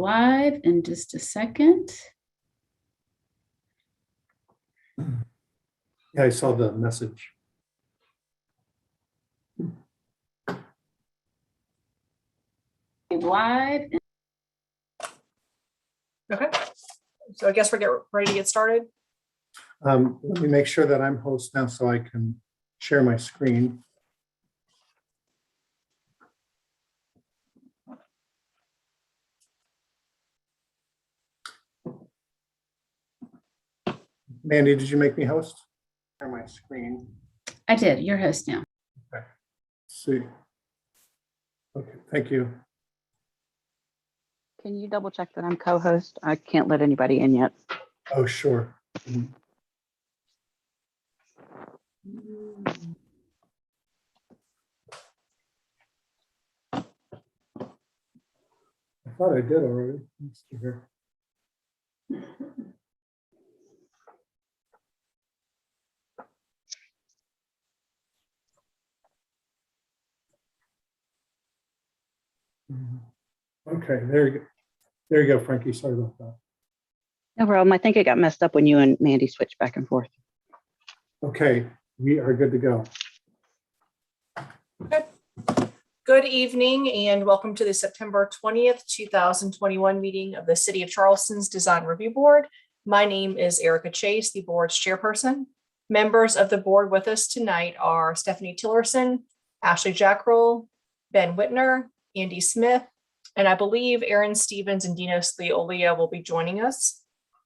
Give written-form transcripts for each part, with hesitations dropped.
live in just a second. Yeah, I saw the message. Live. Okay, so I guess we're ready to get started. Let me make sure that I'm host now so I can share my screen. Mandy, did you make me host? Share my screen. I did. Your host now. Okay. Let's see. Okay, thank you. Can you double check that I'm co-host? I can't let anybody in yet. Oh, sure. I thought I did already. Let's see here. Okay, there you go. There you go, Frankie. Sorry about that. No problem. I think it got messed up when you and Mandy switched back and forth. Okay, we are good to go. Okay. Good evening and welcome to the September 20th, 2021 meeting of the City of Charleston's Design Review Board. My name is Erica Chase, the board's chairperson. Members of the board with us tonight are Stephanie Tillerson, Ashley Jackroll, Ben Whitner, Andy Smith, and I believe Aaron Stevens and Dinos Leolia will be joining us.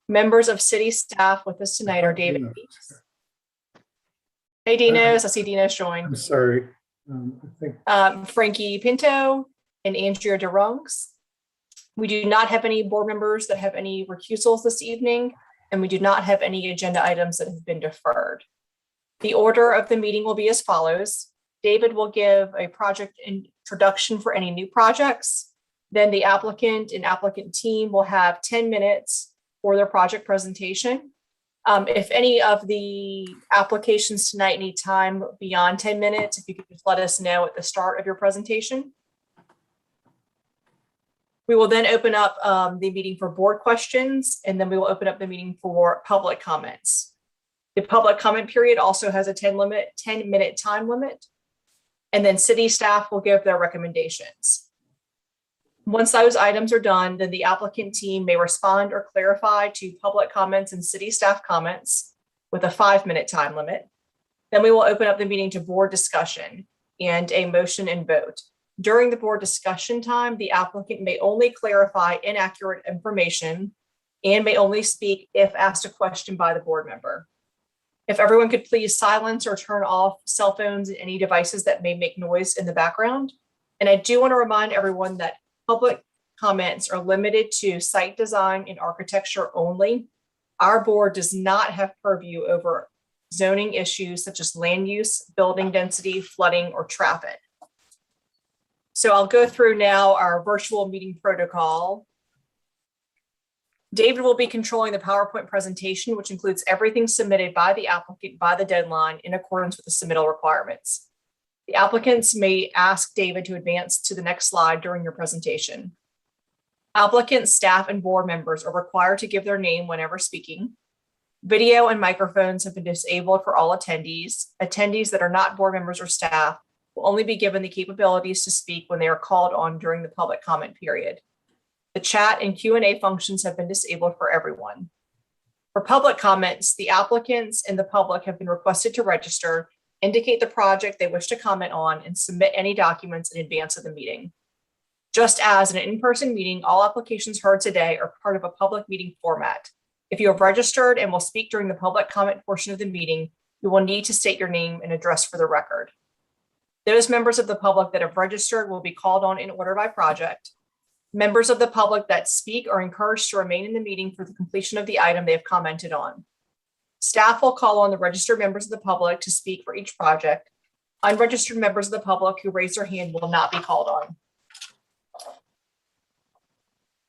Members of city staff with us tonight are David. Hey, Dinos. I see Dinos joined. I'm sorry. I think Frankie Pinto and Andrea DeRungs. We do not have any board members that have any recusals this evening, and we do not have any agenda items that have been deferred. The order of the meeting will be as follows. David will give a project introduction for any new projects. Then the applicant and applicant team will have 10 minutes for their project presentation. If any of the applications tonight need time beyond 10 minutes, if you could just let us know at the start of your presentation. We will then open up the meeting for board questions, and then we will open up the meeting for public comments. The public comment period also has a 10-minute time limit, and then city staff will give their recommendations. Once those items are done, then the applicant team may respond or clarify to public comments and city staff comments with a 5-minute time limit. Then we will open up the meeting to board discussion and a motion and vote. During the board discussion time, the applicant may only clarify inaccurate information and may only speak if asked a question by the board member. If everyone could please silence or turn off cell phones and any devices that may make noise in the background. And I do want to remind everyone that public comments are limited to site design and architecture only. Our board does not have purview over zoning issues such as land use, building density, flooding, or traffic. So I'll go through now our virtual meeting protocol. David will be controlling the PowerPoint presentation, which includes everything submitted by the applicant by the deadline in accordance with the submittal requirements. The applicants may ask David to advance to the next slide during your presentation. Applicants, staff, and board members are required to give their name whenever speaking. Video and microphones have been disabled for all attendees. Attendees that are not board members or staff will only be given the capabilities to speak when they are called on during the public comment period. The chat and Q&A functions have been disabled for everyone. For public comments, the applicants and the public have been requested to register, indicate the project they wish to comment on, and submit any documents in advance of the meeting. Just as in an in-person meeting, all applications heard today are part of a public meeting format. If you have registered and will speak during the public comment portion of the meeting, you will need to state your name and address for the record. Those members of the public that have registered will be called on in order by project. Members of the public that speak are encouraged to remain in the meeting for the completion of the item they have commented on. Staff will call on the registered members of the public to speak for each project. Unregistered members of the public who raise their hand will not be called on.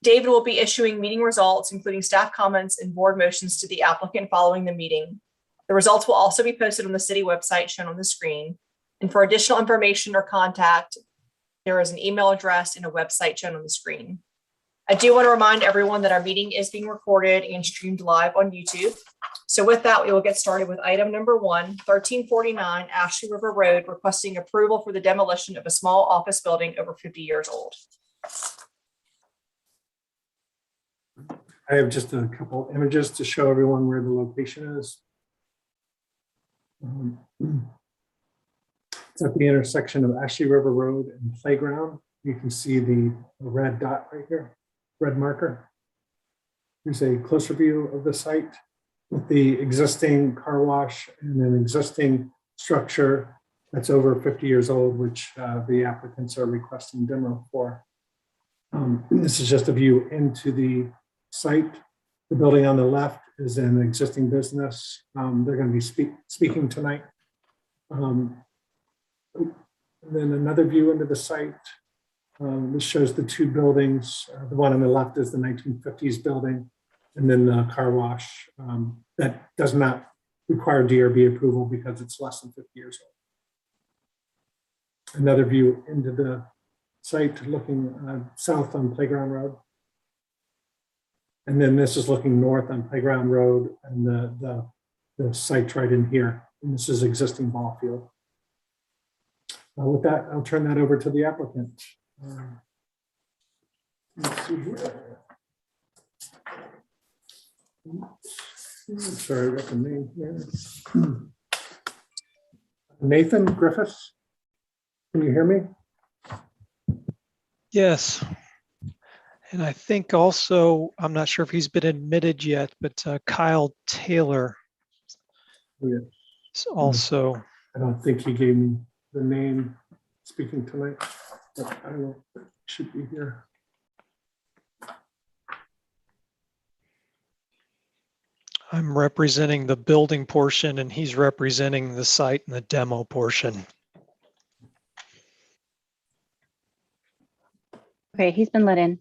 David will be issuing meeting results, including staff comments and board motions to the applicant following the meeting. The results will also be posted on the city website shown on the screen. And for additional information or contact, there is an email address and a website shown on the screen. I do want to remind everyone that our meeting is being recorded and streamed live on YouTube. So with that, we will get started with item number 1, 1349 Ashley River Road, requesting approval for the demolition of a small office building over 50 years old. I have just a couple images to show everyone where the location is. It's at the intersection of Ashley River Road and Playground. You can see the red dot right here, red marker. Here's a closer view of the site with the existing car wash and an existing structure that's over 50 years old, which the applicants are requesting demo for. This is just a view into the site. The building on the left is an existing business. They're going to be speaking tonight. And then another view into the site. This shows the two buildings. The one on the left is the 1950s building, and then the car wash that does not require DRB approval because it's less than 50 years old. Another view into the site looking south on Playground Road. And then this is looking north on Playground Road, and the site's right in here. And this is existing ball field. With that, I'll turn that over to the applicant. Let's see here. Oops, sorry, I got the name here. Nathan Griffiths. Can you hear me? Yes. And I think also, I'm not sure if he's been admitted yet, but Kyle Taylor Oh, yeah. is also. I don't think he gave me the name speaking tonight, but I don't know, it should be here. I'm representing the building portion and he's representing the site and the demo portion. Okay, he's been let in.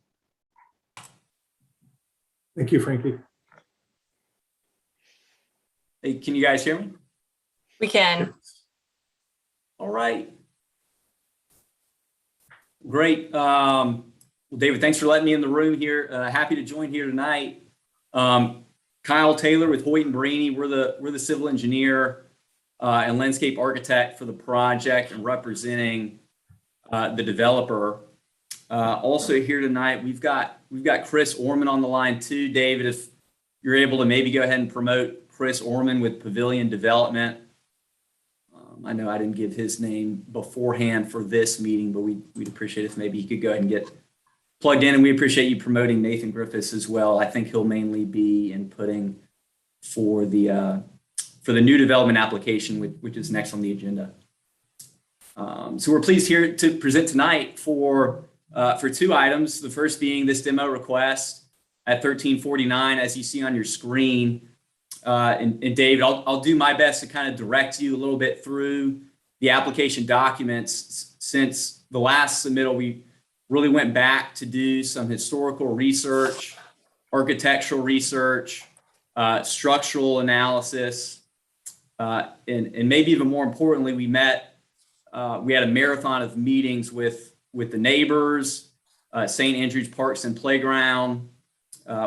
Thank you, Frankie. Hey, can you guys hear me? We can. All right. Great. Well, David, thanks for letting me in the room here. Happy to join here tonight. Kyle Taylor with Hoyt and Brainy. We're the civil engineer and landscape architect for the project and representing the developer. Also here tonight, we've got Chris Orman on the line too. David, if you're able to maybe go ahead and promote Chris Orman with Pavilion Development. I know I didn't give his name beforehand for this meeting, but we'd appreciate if maybe he could go ahead and get plugged in, and we appreciate you promoting Nathan Griffiths as well. I think he'll mainly be inputting for the new development application, which is next on the agenda. So we're pleased here to present tonight for two items. The first being this demo request at 1349, as you see on your screen. And David, I'll do my best to kind of direct you a little bit through the application documents. Since the last submittal, we really went back to do some historical research, architectural research, structural analysis, and maybe even more importantly, we had a marathon of meetings with the neighbors, St. Andrews Parks and Playground,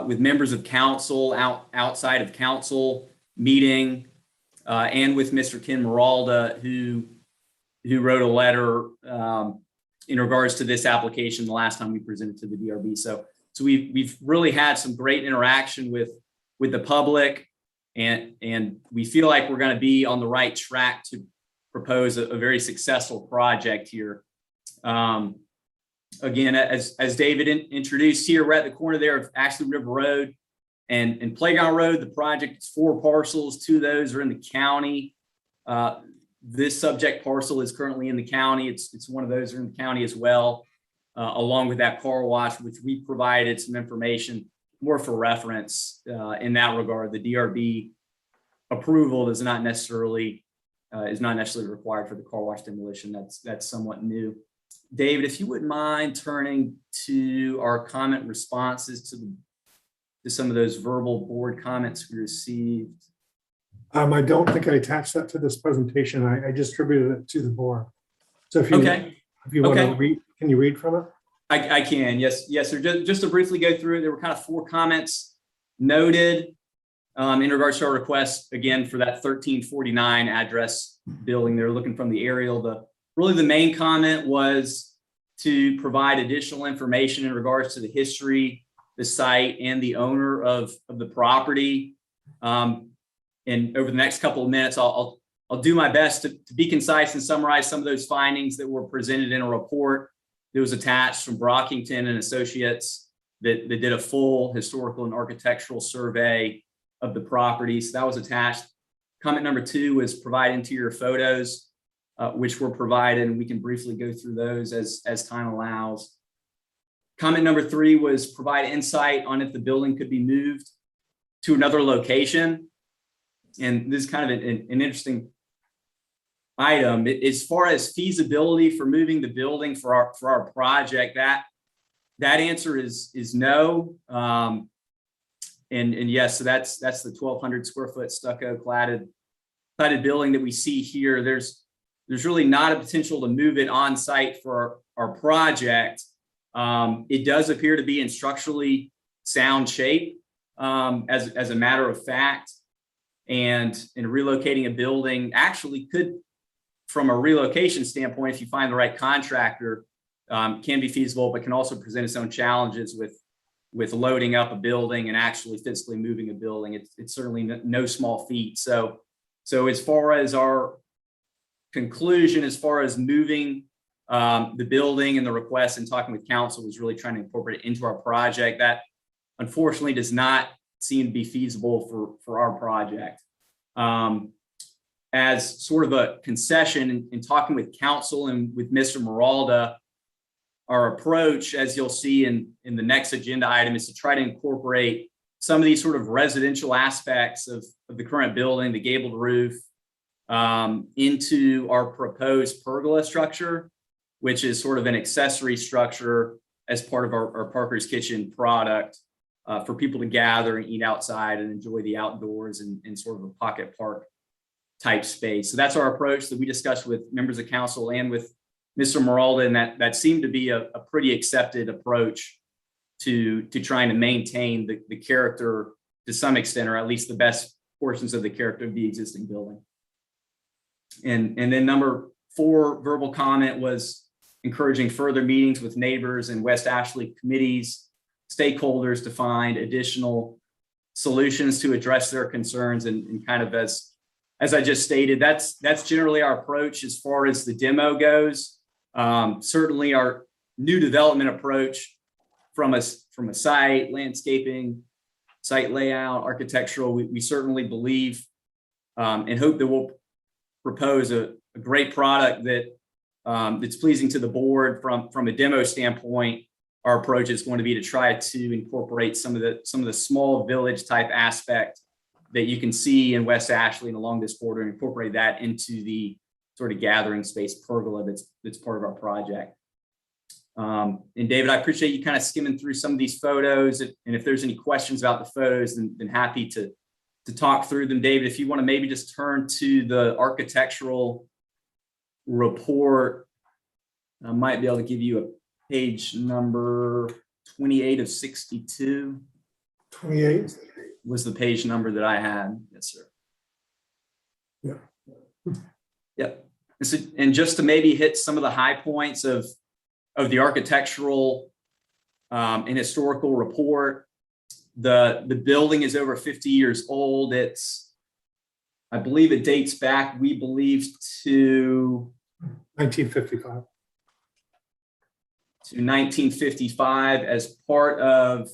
with members of council outside of council meeting, and with Mr. Ken Maralda, who wrote a letter in regards to this application the last time we presented to the DRB. So we've really had some great interaction with the public, and we feel like we're going to be on the right track to propose a very successful project here. Again, as David introduced here, we're at the corner there of Ashley River Road and Playground Road. The project is 4 parcels. 2 of those are in the county. This subject parcel is currently in the county. It's one of those are in the county as well, along with that car wash, which we provided some information more for reference in that regard. The DRB approval is not necessarily required for the car wash demolition. That's somewhat new. David, if you wouldn't mind turning to our comment responses to some of those verbal board comments we received. I don't think I attached that to this presentation. I distributed it to the board. So if you want to read, can you read from it? I can, yes, sir. Just to briefly go through, there were kind of 4 comments noted in regards to our request, again, for that 1349 address building. They're looking from the aerial. Really the main comment was to provide additional information in regards to the history, the site, and the owner of the property. And over the next couple of minutes, I'll do my best to be concise and summarize some of those findings that were presented in a report that was attached from Brockington and Associates that did a full historical and architectural survey of the property. So that was attached. Comment number 2 was provide interior photos, which were provided, and we can briefly go through those as time allows. Comment number 3 was provide insight on if the building could be moved to another location. And this is kind of an interesting item. As far as feasibility for moving the building for our project, that answer is no. And yes, so that's the 1,200 square foot stucco cladded building that we see here. There's really not a potential to move it on site for our project. It does appear to be in structurally sound shape, as a matter of fact. And in relocating a building actually could, from a relocation standpoint, if you find the right contractor, can be feasible, but can also present its own challenges with loading up a building and actually physically moving a building. It's certainly no small feat. So as far as our conclusion, as far as moving the building and the request and talking with council was really trying to incorporate it into our project, that unfortunately does not seem to be feasible for our project. As sort of a concession in talking with council and with Mr. Maralda, our approach, as you'll see in the next agenda item, is to try to incorporate some of these sort of residential aspects of the current building, the gabled roof, into our proposed pergola structure, which is sort of an accessory structure as part of our Parker's Kitchen product for people to gather and eat outside and enjoy the outdoors in sort of a pocket park type space. So that's our approach that we discussed with members of council and with Mr. Maralda, and that seemed to be a pretty accepted approach to trying to maintain the character to some extent, or at least the best portions of the character of the existing building. And then number 4, verbal comment was encouraging further meetings with neighbors and West Ashley committees, stakeholders to find additional solutions to address their concerns. And kind of as I just stated, that's generally our approach as far as the demo goes. Certainly our new development approach from a site, landscaping, site layout, architectural, we certainly believe and hope that we'll propose a great product that's pleasing to the board. From a demo standpoint, our approach is going to be to try to incorporate some of the small village type aspect that you can see in West Ashley and along this border, and incorporate that into the sort of gathering space pergola that's part of our project. And David, I appreciate you kind of skimming through some of these photos. And if there's any questions about the photos, then happy to talk through them. David, if you want to maybe just turn to the architectural report, I might be able to give you a page number 28 of 62. 28. Was the page number that I had. Yes, sir. Yeah. Yep. And just to maybe hit some of the high points of the architectural and historical report, the building is over 50 years old. I believe it dates back, we believe, to 1955. To 1955 as part of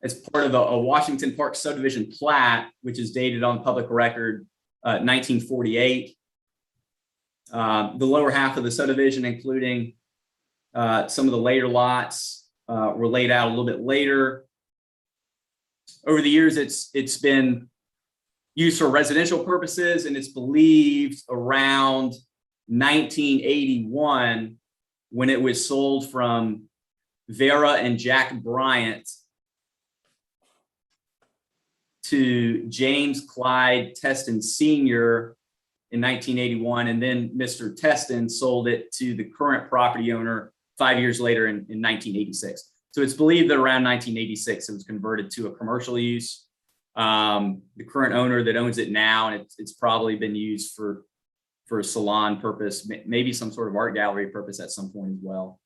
a Washington Park subdivision plat, which is dated on public record 1948. The lower half of the subdivision, including some of the later lots, were laid out a little bit later. Over the years, it's been used for residential purposes, and it's believed around 1981 when it was sold from Vera and Jack Bryant to James Clyde Teston Sr. in 1981, and then Mr. Teston sold it to the current property owner, 5 years later in 1986. So it's believed that around 1986, it was converted to a commercial use. The current owner that owns it now, and it's probably been used for a salon purpose, maybe some sort of art gallery purpose at some point as well,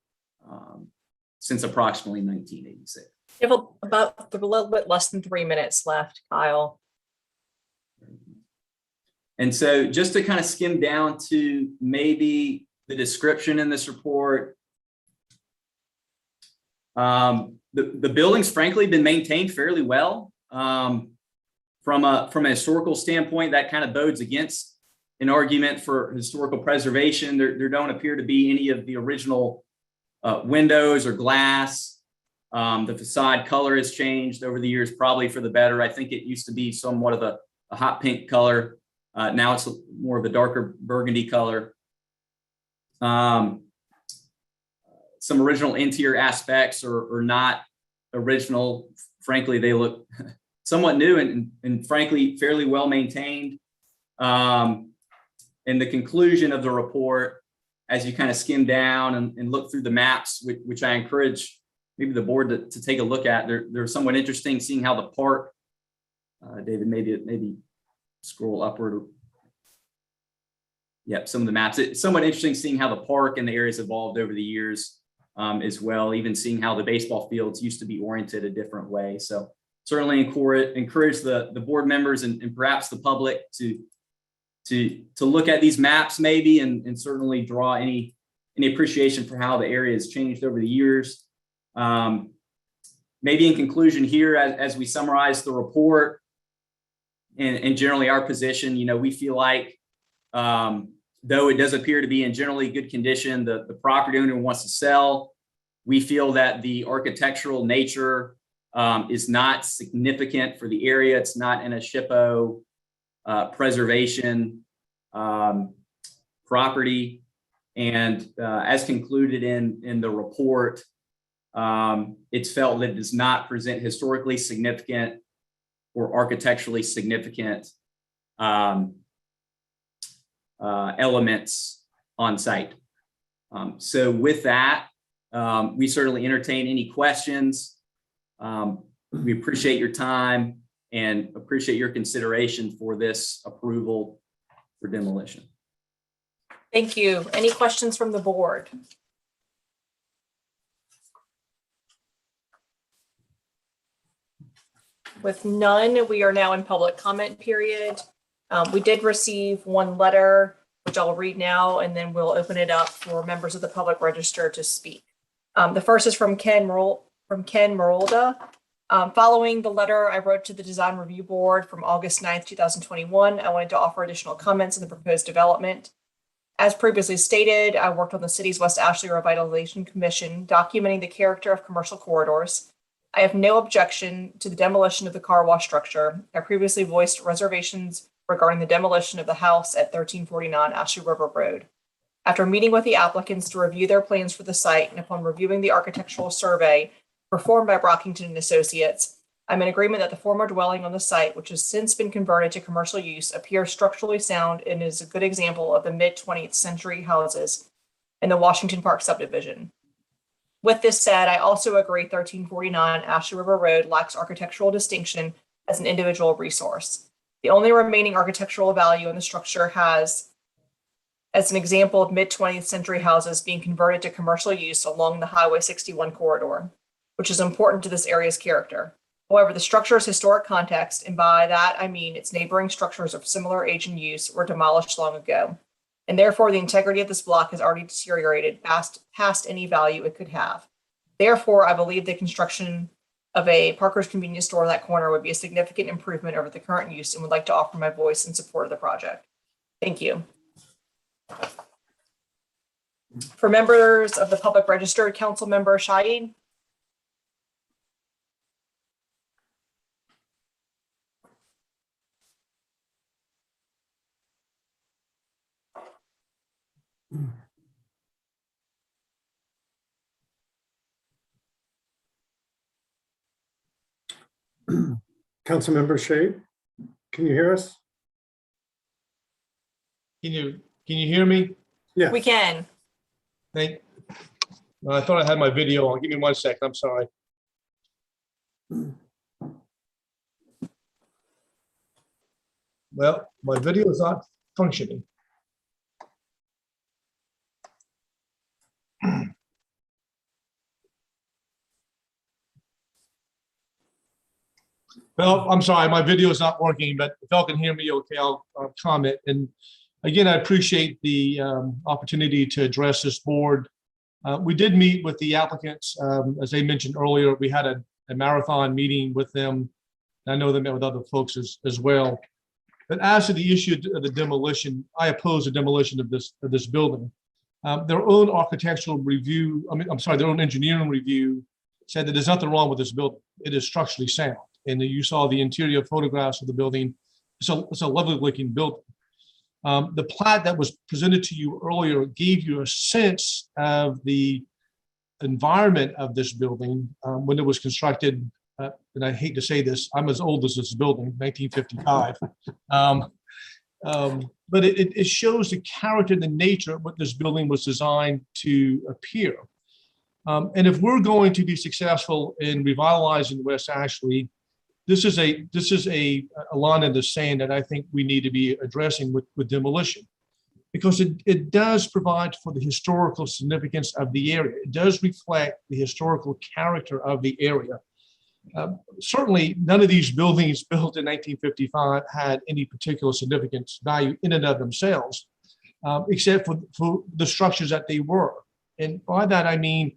since approximately 1986. You have about a little bit less than 3 minutes left, Kyle. And so just to kind of skim down to maybe the description in this report, the building's frankly been maintained fairly well. From a historical standpoint, that kind of bodes against an argument for historical preservation. There don't appear to be any of the original windows or glass. The facade color has changed over the years, probably for the better. I think it used to be somewhat of a hot pink color. Now it's more of a darker burgundy color. Some original interior aspects are not original. Frankly, they look somewhat new and frankly, fairly well maintained. And the conclusion of the report, as you kind of skim down and look through the maps, which I encourage maybe the board to take a look at, they're somewhat interesting, seeing how the park, David, maybe scroll upward. Yep, some of the maps. It's somewhat interesting seeing how the park and the areas evolved over the years as well, even seeing how the baseball fields used to be oriented a different way. So certainly encourage the board members and perhaps the public to look at these maps maybe and certainly draw any appreciation for how the area has changed over the years. Maybe in conclusion here, as we summarize the report and generally our position, we feel like though it does appear to be in generally good condition, the property owner wants to sell. We feel that the architectural nature is not significant for the area. It's not in a SHPO preservation property. And as concluded in the report, it's felt that it does not present historically significant or architecturally significant elements on site. So with that, we certainly entertain any questions. We appreciate your time and appreciate your consideration for this approval for demolition. Thank you. Any questions from the board? With none, we are now in public comment period. We did receive one letter, which I'll read now, and then we'll open it up for members of the public register to speak. The first is from Ken Merolda. Following the letter I wrote to the Design Review Board from August 9th, 2021, I wanted to offer additional comments on the proposed development. As previously stated, I worked on the city's West Ashley Revitalization Commission, documenting the character of commercial corridors. I have no objection to the demolition of the car wash structure. I previously voiced reservations regarding the demolition of the house at 1349 Ashley River Road. After meeting with the applicants to review their plans for the site and upon reviewing the architectural survey performed by Brockington and Associates, I'm in agreement that the former dwelling on the site, which has since been converted to commercial use, appears structurally sound and is a good example of the mid-20th century houses in the Washington Park subdivision. With this said, I also agree 1349 Ashley River Road lacks architectural distinction as an individual resource. The only remaining architectural value in the structure has as an example of mid-20th century houses being converted to commercial use along the Highway 61 corridor, which is important to this area's character. However, the structure's historic context, and by that I mean its neighboring structures of similar age and use, were demolished long ago, and therefore the integrity of this block has already deteriorated past any value it could have. Therefore, I believe the construction of a Parker's convenience store in that corner would be a significant improvement over the current use and would like to offer my voice in support of the project. Thank you. For members of the public register, Council Member Shaid. Councilmember Shade, can you hear us? Can you hear me? Yes. We can. Thank I thought I had my video on. Give me 1 second. I'm sorry. Well, my video is not functioning. Well, I'm sorry, my video is not working, but if y'all can hear me okay, I'll comment. And again, I appreciate the opportunity to address this board. We did meet with the applicants. As they mentioned earlier, we had a marathon meeting with them. I know they met with other folks as well. But as to the issue of the demolition, I oppose the demolition of this building. Their own architectural review, their own engineering review said that there's nothing wrong with this building. It is structurally sound. And you saw the interior photographs of the building. It's a lovely looking building. The plat that was presented to you earlier gave you a sense of the environment of this building when it was constructed. And I hate to say this, I'm as old as this building, 1955. But it shows the character and the nature of what this building was designed to appear. And if we're going to be successful in revitalizing West Ashley, this is a line in the sand that I think we need to be addressing with demolition, because it does provide for the historical significance of the area. It does reflect the historical character of the area. Certainly, none of these buildings built in 1955 had any particular significance value in and of themselves, except for the structures that they were. And by that, I mean,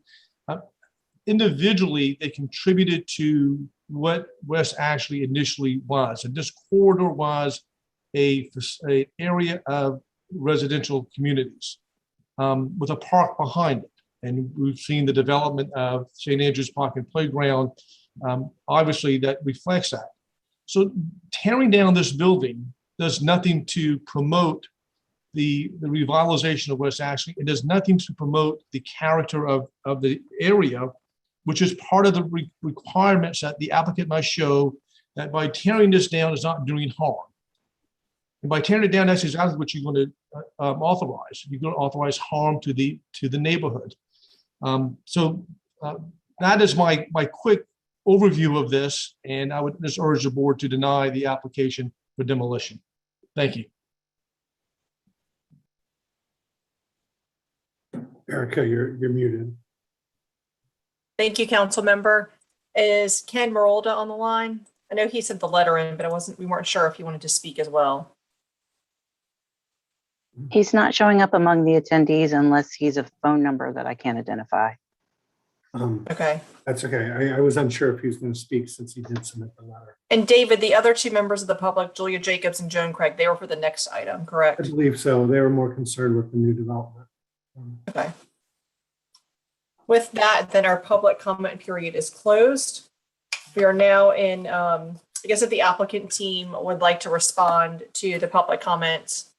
individually, they contributed to what West Ashley initially was. And this corridor was a area of residential communities with a park behind it. And we've seen the development of St. Andrews Park and Playground. Obviously, that reflects that. So tearing down this building does nothing to promote the revitalization of West Ashley. It does nothing to promote the character of the area, which is part of the requirements that the applicant must show that by tearing this down is not doing harm. And by tearing it down, that's exactly what you're going to authorize. You're going to authorize harm to the neighborhood. So that is my quick overview of this, and I would just urge the board to deny the application for demolition. Thank you. Erica, you're muted. Thank you, council member. Is Ken Marolda on the line? I know he sent the letter in, but we weren't sure if he wanted to speak as well. He's not showing up among the attendees unless he's a phone number that I can't identify. Okay. That's okay. I was unsure if he was going to speak since he did submit the letter. And David, the other two members of the public, Julia Jacobs and Joan Craig, they were for the next item, I correct? believe so. They were more concerned with the new development. Okay. With that, then our public comment period is closed. We are now in, I guess if the applicant team would like to respond to the public comments.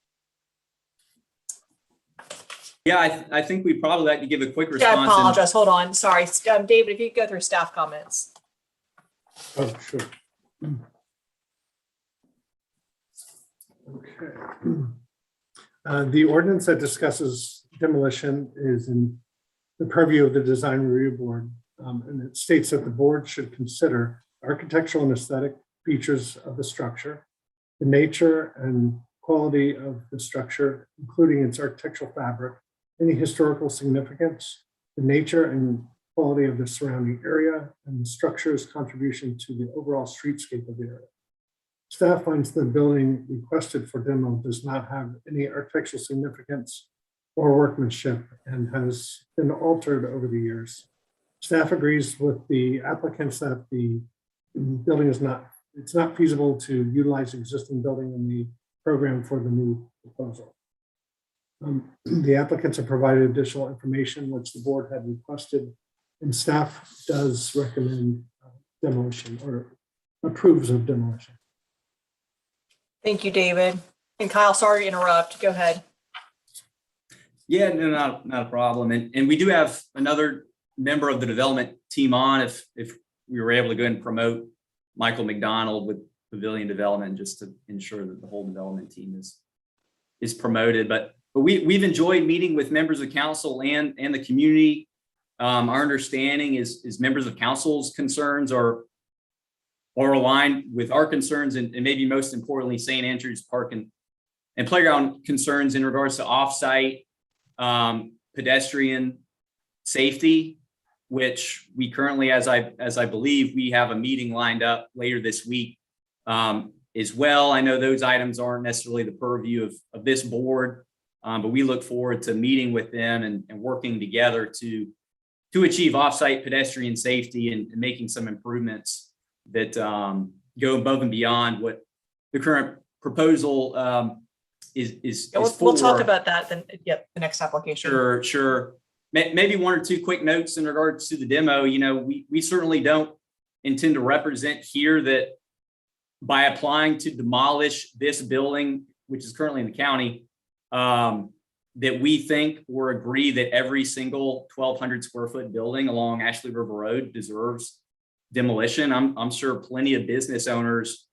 Yeah, I think we probably like to give a quick Yeah, I response. apologize. Hold on. Sorry. David, if you could go through staff comments. Oh, sure. Okay. The ordinance that discusses demolition is in the purview of the design review board, and it states that the board should consider architectural and aesthetic features of the structure, the nature and quality of the structure, including its architectural fabric, any historical significance, the nature and quality of the surrounding area, and the structure's contribution to the overall streetscape of the area. Staff finds the building requested for demo does not have any architectural significance or workmanship and has been altered over the years. Staff agrees with the applicants that the building it's not feasible to utilize existing building in the program for the new proposal. The applicants have provided additional information which the board had requested, and staff does recommend demolition or approves of demolition. Thank you, David. And Kyle, sorry to interrupt. Go ahead. Yeah, no, not a problem. And we do have another member of the development team on if we were able to go ahead and promote Michael McDonald with Pavilion Development, just to ensure that the whole development team is promoted. But we've enjoyed meeting with members of council and the community. Our understanding is members of council's concerns are aligned with our concerns, and maybe most importantly, St. Andrews Park and playground concerns in regards to offsite pedestrian safety, which we currently, as I believe, we have a meeting lined up later this week as well. I know those items aren't necessarily the purview of this board, but we look forward to meeting with them and working together to achieve offsite pedestrian safety and making some improvements that go above and beyond what the current proposal is We'll talk for. about that then. Yep, the next application. Sure. Maybe one or two quick notes in regards to the demo. You know, we certainly don't intend to represent here that by applying to demolish this building, which is currently in the county, that we think or agree that every single 1,200 square foot building along Ashley River Road deserves demolition. I'm sure plenty of business owners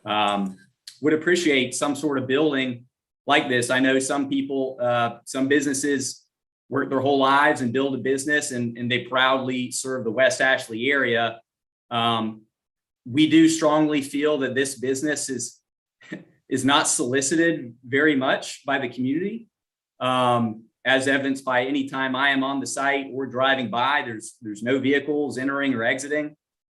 would appreciate some sort of building like this. I know some people, some businesses work their whole lives and build a business, and they proudly serve the West Ashley area. We do strongly feel that this business is not solicited very much by the community, as evidenced by any time I am on the site or driving by. There's no vehicles entering or exiting.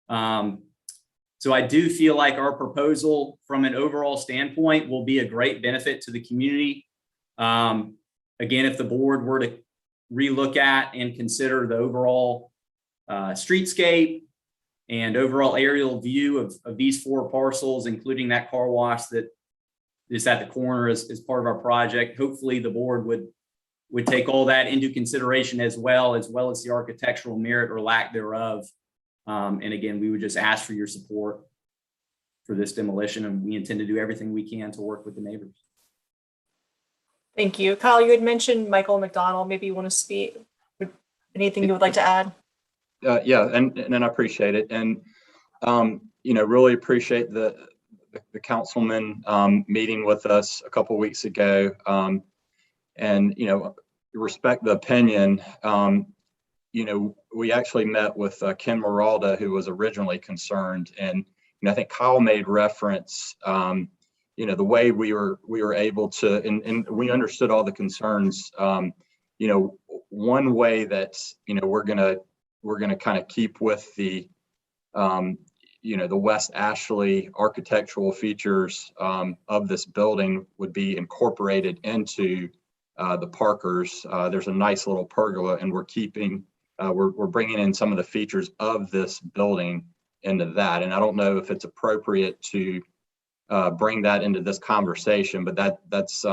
So I do feel like our proposal from an overall standpoint will be a great benefit to the community. Again, if the board were to relook at and consider the overall streetscape and overall aerial view of these 4 parcels, including that car wash that is at the corner as part of our project, hopefully the board would take all that into consideration as well as the architectural merit or lack thereof. And again, we would just ask for your support for this demolition, and we intend to do everything we can to work with the neighbors. Thank you. Kyle, you had mentioned Michael McDonald. Maybe you want to speak. Anything you would like to add? Yeah, and I appreciate it. And, really appreciate the councilman meeting with us a couple of weeks ago. And, respect the opinion. We actually met with Ken Maralda, who was originally concerned. And I think Kyle made reference, the way we were able to, and we understood all the concerns. One way that, we're gonna kind of keep with the, the West Ashley architectural features of this building would be incorporated into the Parkers. There's a nice little pergola, and we're bringing in some of the features of this building into that. And I don't know if it's appropriate to bring that into this conversation, but that's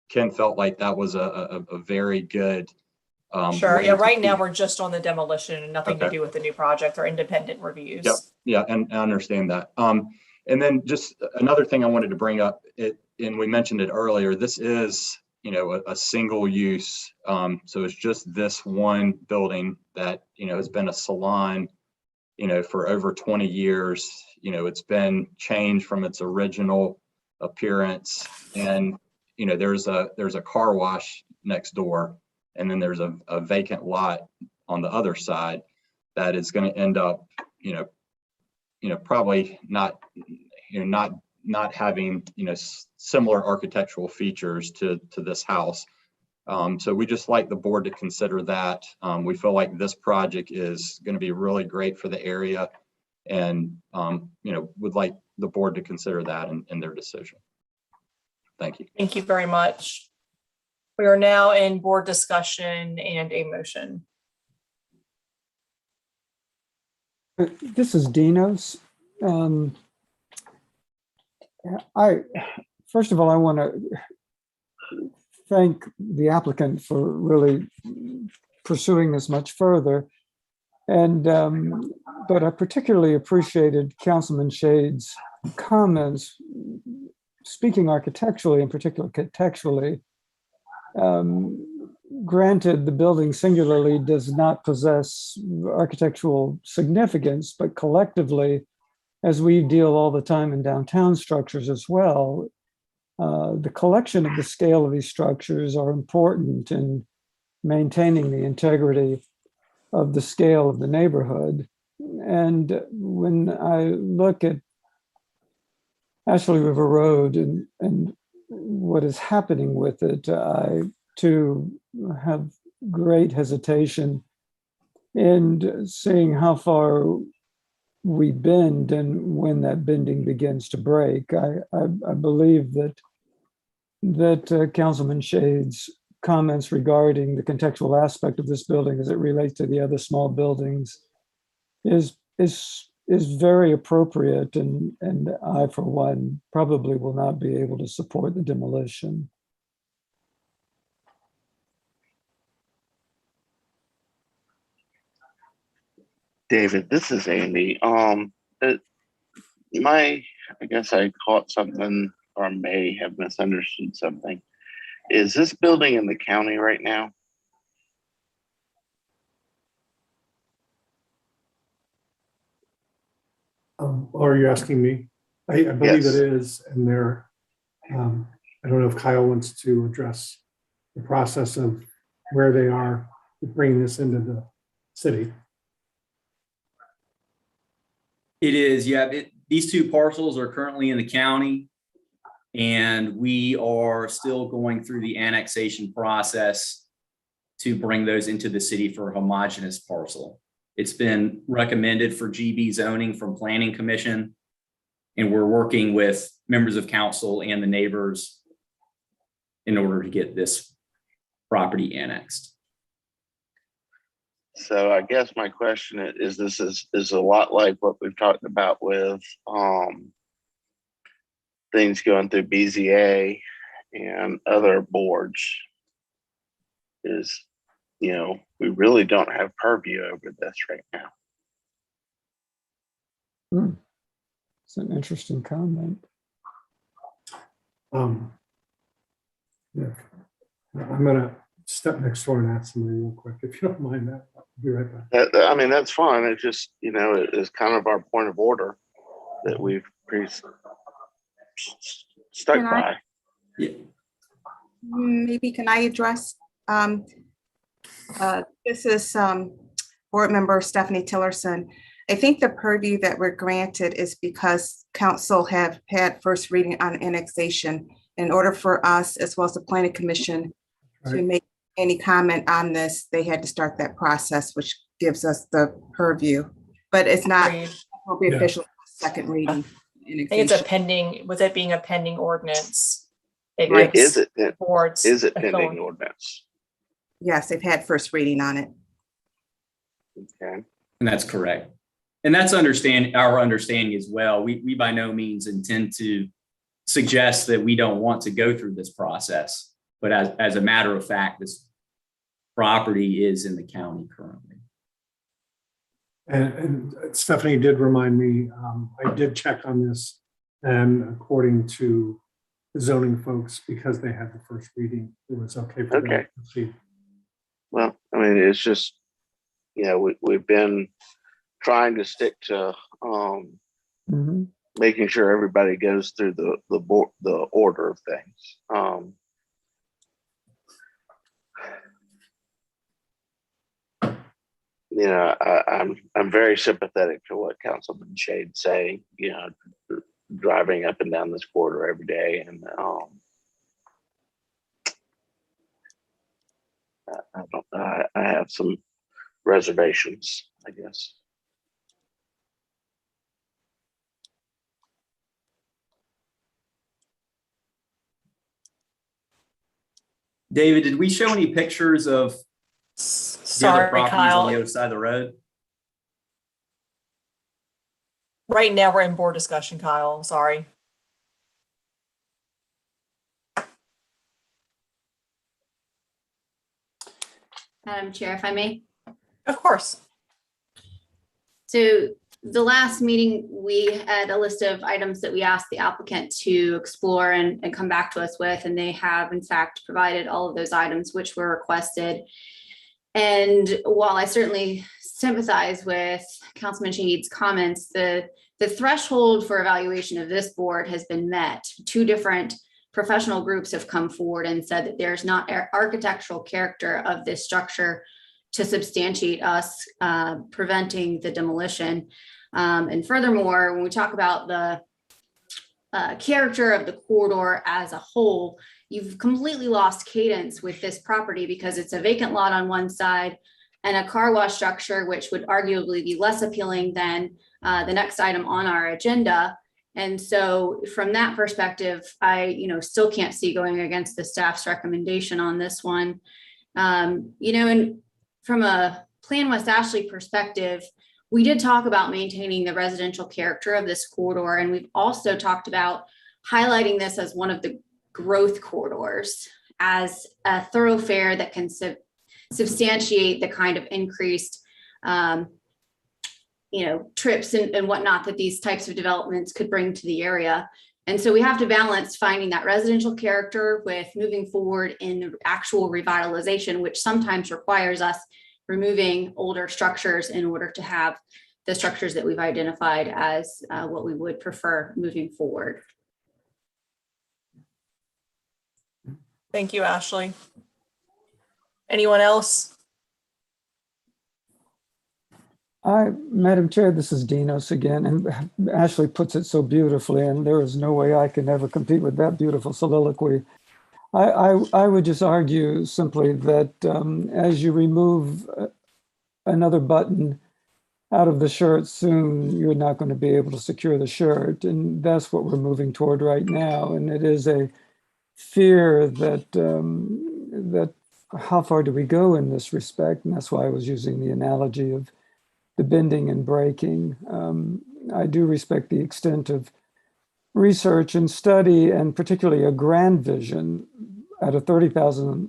Ken felt like that was a very good. Sure. Yeah. Right now we're just on the demolition and nothing to do with the new project or independent reviews. Yep. Yeah, and I understand that. And then just another thing I wanted to bring up, and we mentioned it earlier, this is, a single use. So it's just this one building that, has been a salon, for over 20 years. It's been changed from its original appearance, and, there's a car wash next door, and then there's a vacant lot on the other side that is going to end up, probably not having, similar architectural features to this house. So we just like the board to consider that. We feel like this project is going to be really great for the area, and, would like the board to consider that in their decision. Thank you. Thank you very much. We are now in board discussion and a motion. This is Dinos. First of all, I want to thank the applicant for really pursuing this much further. And but I particularly appreciated Councilman Shade's comments, speaking architecturally, in particular contextually. Granted, the building singularly does not possess architectural significance, but collectively, as we deal all the time in downtown structures as well, the collection of the scale of these structures are important in maintaining the integrity of the scale of the neighborhood. And when I look at Ashley River Road and what is happening with it, I too have great hesitation in seeing how far we bend and when that bending begins to break. I believe that Councilman Shade's comments regarding the contextual aspect of this building as it relates to the other small buildings is very appropriate, and I, for one, probably will not be able to support the demolition. David, this is Andy. I guess I caught something or may have misunderstood something. Is this building in the county right now? Or are you asking me? I believe Yes. it is, and there. I don't know if Kyle wants to address the process of where they are bringing this into the city. It is, yeah. These two parcels are currently in the county, and we are still going through the annexation process to bring those into the city for a homogeneous parcel. It's been recommended for GB zoning from Planning Commission, and we're working with members of council and the neighbors in order to get this property annexed. So I guess my question is this is a lot like what we've talked about with things going through BZA and other boards. Is, you know, we really don't have purview over this right now. It's an interesting comment. Yeah. I'm gonna step next door and ask somebody real quick, if you don't mind that. I'll be right back. I mean, that's fine. It's just, you know, it is kind of our point of order that we've stuck Can I- by. Yeah. Maybe can I address, this is board member Stephanie Tillerson. I think the purview that we're granted is because council have had first reading on annexation. In order for us, as well as the planning commission, to Right. make any comment on this, they had to start that process, which gives us the purview. But it's not, Agreed. won't be Yeah. official second reading. I think it's a pending, with it being a pending ordinance. It Right. gives Is it boards pending authority. ordinance? Yes, they've had first reading on it. Okay. And that's correct. And that's our understanding as well. We by no means intend to suggest that we don't want to go through this process. But as a matter of fact, this property is in the county currently. And Stephanie did remind me, I did check on this, and according to the zoning folks, because they had the first reading, it was okay for them Okay. to proceed. Well, I mean, it's just, you know, we've been trying to stick to Mhm. making sure everybody goes through the order of things. You know, I'm very sympathetic to what Councilman Shade saying. You know, driving up and down this corridor every day, and I have some reservations, I guess. David, did we show any pictures of the other Sorry, properties on the Kyle. other side of the road? Right now, we're in board discussion, Kyle. Sorry. Madam Chair, if I may. Of course. So the last meeting, we had a list of items that we asked the applicant to explore and come back to us with, and they have in fact provided all of those items which were requested. And while I certainly sympathize with Councilman Shade's comments, the threshold for evaluation of this board has been met. Two different professional groups have come forward and said that there's not architectural character of this structure to substantiate us preventing the demolition. And furthermore, when we talk about the character of the corridor as a whole, you've completely lost cadence with this property because it's a vacant lot on one side and a car wash structure, which would arguably be less appealing than the next item on our agenda. And so from that perspective, I, still can't see going against the staff's recommendation on this one. And from a Plan West Ashley perspective, we did talk about maintaining the residential character of this corridor. And we've also talked about highlighting this as one of the growth corridors as a thoroughfare that can substantiate the kind of increased trips and whatnot that these types of developments could bring to the area. And so we have to balance finding that residential character with moving forward in the actual revitalization, which sometimes requires us removing older structures in order to have the structures that we've identified as what we would prefer moving forward. Thank you, Ashley. Anyone else? Madam Chair, this is Dinos again, and Ashley puts it so beautifully, and there is no way I can ever compete with that beautiful soliloquy. I would just argue simply that as you remove another button out of the shirt, soon you're not going to be able to secure the shirt, and that's what we're moving toward right now. And it is a fear that that how far do we go in this respect, and that's why I was using the analogy of the bending and breaking. I do respect the extent of research and study, and particularly a grand vision at a 30,000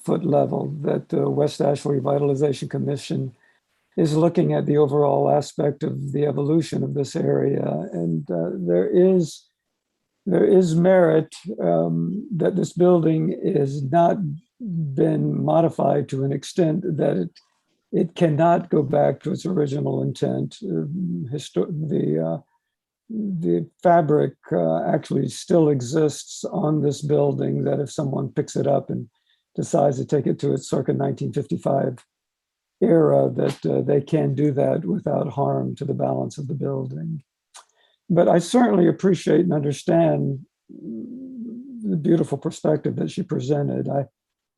foot level that the West Ashley Revitalization Commission is looking at the overall aspect of the evolution of this area. And there is merit that this building is not been modified to an extent that it cannot go back to its original intent. The fabric actually still exists on this building, that if someone picks it up and decides to take it to its circa 1955 era, that they can do that without harm to the balance of the building. But I certainly appreciate and understand the beautiful perspective that she presented. I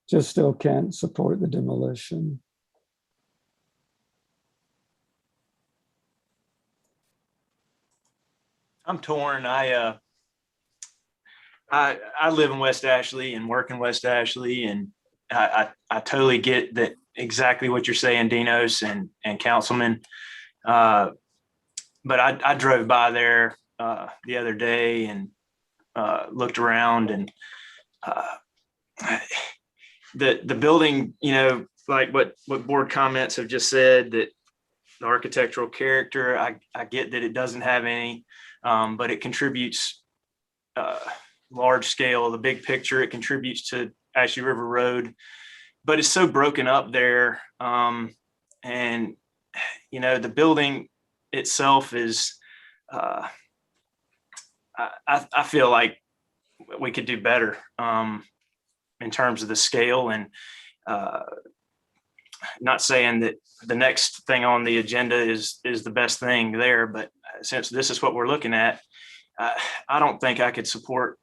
just still can't support the demolition. I'm torn. I live in West Ashley and work in West Ashley, and I totally get that exactly what you're saying, Dinos and Councilman. But I drove by there the other day and looked around, and the building, like what board comments have just said, that the architectural character, I get that it doesn't have any. But it contributes large scale, the big picture. It contributes to Ashley River Road, but it's so broken up there. And, the building itself is, I feel like we could do better in terms of the scale, and not saying that the next thing on the agenda is the best thing there, but since this is what we're looking at, I don't think I could support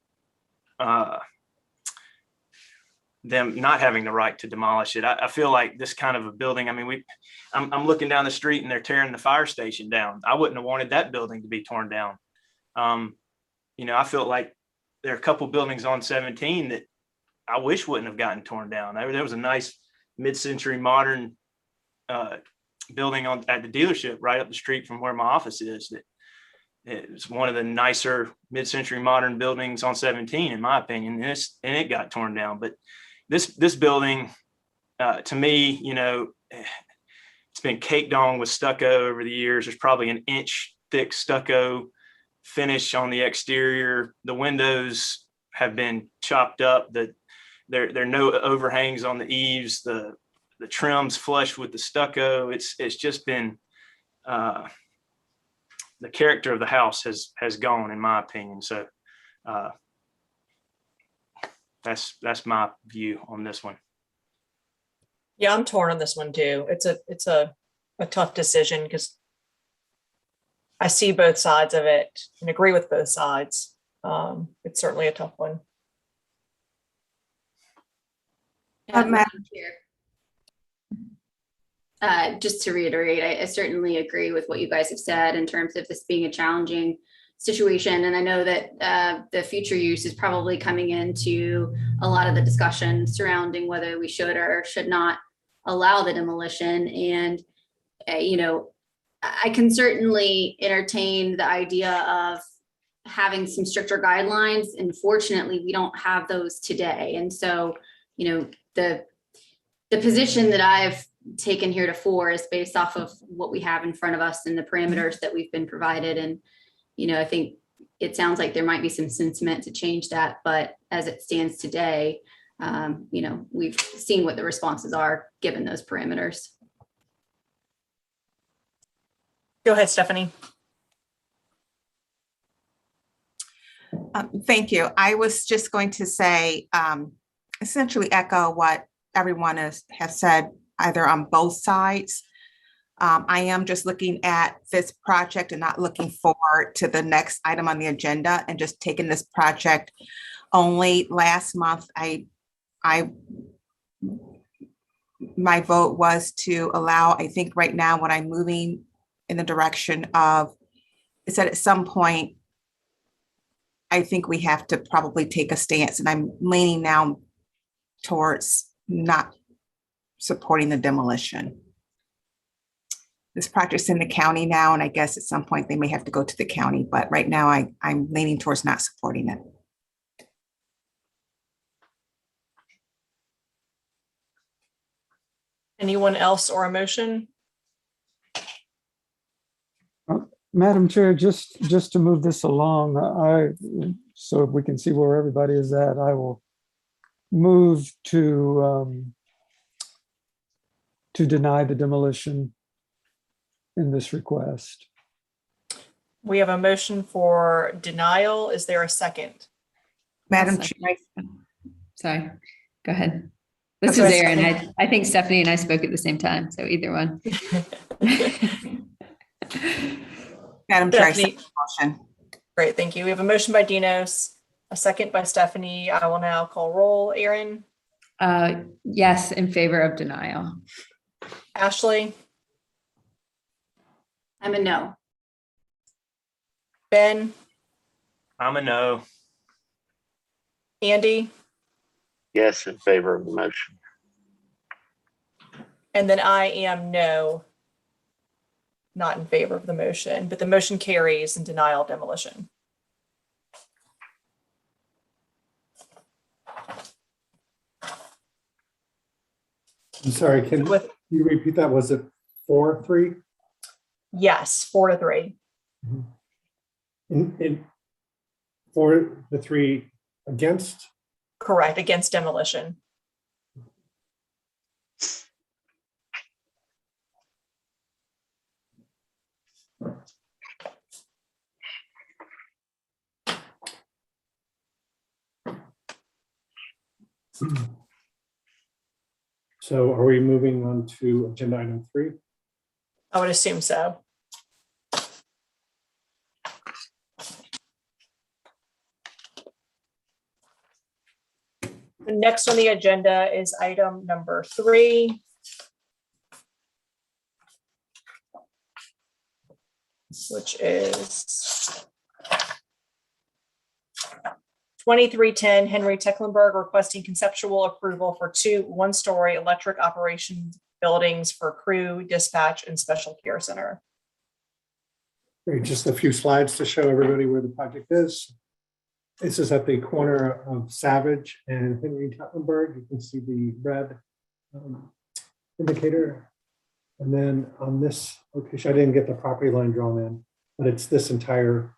them not having the right to demolish it. I feel like this kind of a building, I'm looking down the street and they're tearing the fire station down. I wouldn't have wanted that building to be torn down. I feel like there are a couple buildings on 17 that I wish wouldn't have gotten torn down. There was a nice mid-century modern building at the dealership right up the street from where my office is. That it's one of the nicer mid-century modern buildings on 17, in my opinion, and it got torn down. But this building, to me, it's been caked on with stucco over the years. There's probably an inch thick stucco finish on the exterior. The windows have been chopped up. There are no overhangs on the eaves. The trim's flush with the stucco. It's just been the character of the house has gone, in my opinion. So That's my view on this one. Yeah, I'm torn on this one too. It's a tough decision because I see both sides of it and agree with both sides. It's certainly a tough one. Madam Just to reiterate, I certainly agree with what you guys have said in terms of this being a challenging situation. And I know that the future use is probably coming into a lot of the discussion surrounding whether we should or should not allow the demolition. And, I can certainly entertain the idea of having some stricter guidelines. Unfortunately, we don't have those today. And so, the position that I've taken heretofore is based off of what we have in front of us and the parameters that we've been provided. And, I think it sounds like there might be some sentiment to change that, but as it stands today, we've seen what the responses are given those parameters. Go ahead, Stephanie. Thank you. I was just going to say, essentially echo what everyone has said, either on both sides. I am just looking at this project and not looking forward to the next item on the agenda and just taking this project only. Last month, my vote was to allow, I think right now what I'm moving in the direction of is that at some point, I think we have to probably take a stance, and I'm leaning now towards not supporting the demolition. This project's in the county now, and I guess at some point they may have to go to the county, but right now I'm leaning towards not supporting it. Anyone else or a motion? Madam Chair, just to move this along, so we can see where everybody is at, I will move to deny the demolition in this request. We have a motion for denial. Is there a second? Madam Chair. Sorry, go ahead. This This is Erin. I think Stephanie and I spoke at the same time, so either one. Madam Chair, I Stephanie. second the motion. Great, thank you. We have a motion by Dinos, a second by Stephanie. I will now call roll. Erin, Yes, in favor of denial. Ashley, I'm a no. Ben, I'm a no. Andy, Yes, in favor of the motion. and then I am no, not in favor of the motion, but the motion carries in denial of demolition. I'm sorry, can With, you repeat that? Was it 4-3? yes, 4-3. In for the 3 against? Correct, against demolition. So are we moving on to agenda item 3? I would assume so. The next on the agenda is item number 3. Which is 2310 Henry Tecklenburg requesting conceptual approval for 2 one-story electric operation buildings for crew, dispatch, and special care center. Great, just a few slides to show everybody where the project is. This is at the corner of Savage and Henry Tecklenburg. You can see the red indicator. And then on this location, I didn't get the property line drawn in, but it's this entire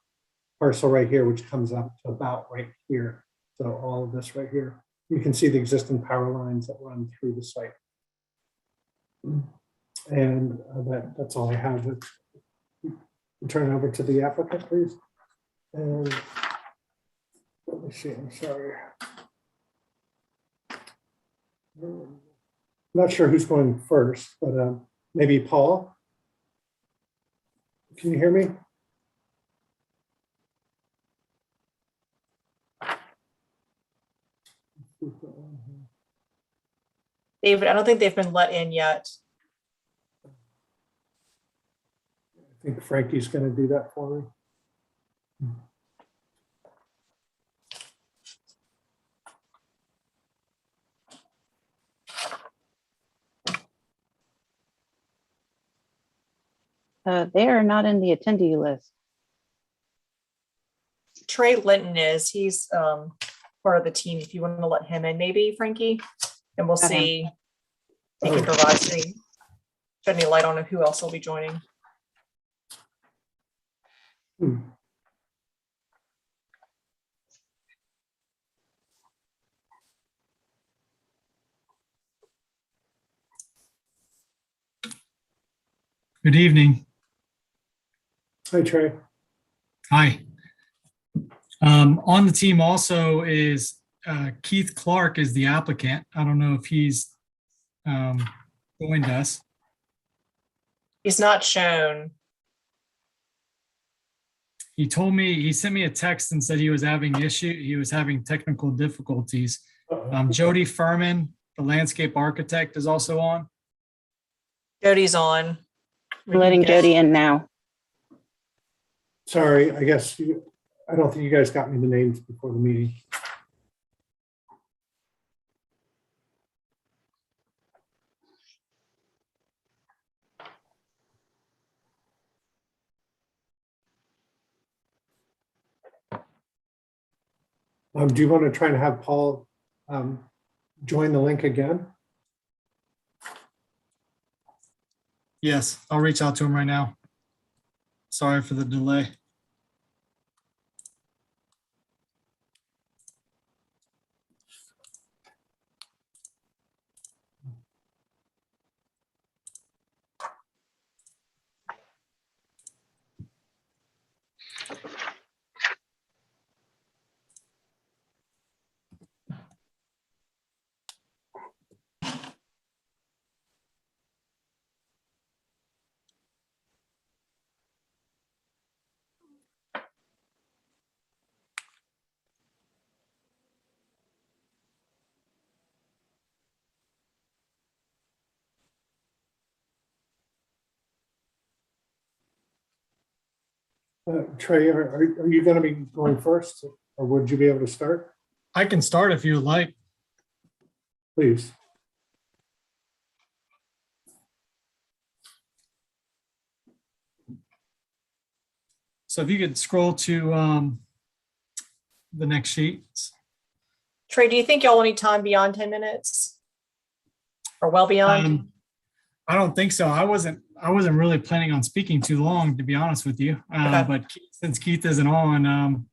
parcel right here, which comes up to about right here. So all of this right here, you can see the existing power lines that run through the site. And that's all I have. Turn it over to the applicant, please. And let me see, I'm sorry. Not sure who's going first, but maybe Paul. Can you hear me? David, I don't think they've been let in yet. I think Frankie's going to do that for me. They are not in the attendee list. Trey Linton is, he's part of the team. If you want to let him in, maybe Frankie, and we'll Got him. see if he can provide shed any light on who else will be joining. Good evening. Hi, Trey. Hi. On the team also is Keith Clark is the applicant. I don't know if he's joined us. He's not shown. He told me, he sent me a text and said he was having technical difficulties. Jody Furman, the landscape architect, is also on. Jody's on. We're letting Jody in now. Sorry, I guess I don't think you guys got me the names before the meeting. Do you want to try to have Paul join the link again? Yes, I'll reach out to him right now. Sorry for the delay. Trey, are you going to be going first, or would you be able to start? I can start if you would like. Please. So if you could scroll to the next sheet. Trey, do you think y'all will need time beyond 10 minutes? Or well beyond? I don't think so. I wasn't really planning on speaking too long, to be honest with you. Okay. But since Keith isn't on,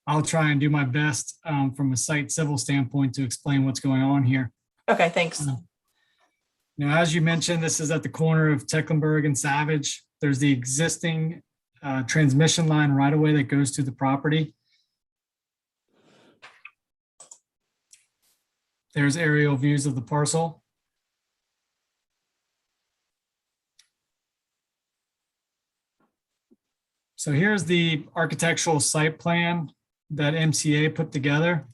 I'll try and do my best from a site civil standpoint to explain what's going on here. Okay, thanks. Now, as you mentioned, this is at the corner of Tecklenburg and Savage. There's the existing transmission line right away that goes to the property. There's aerial views of the parcel. So here's the architectural site plan that MCA put together.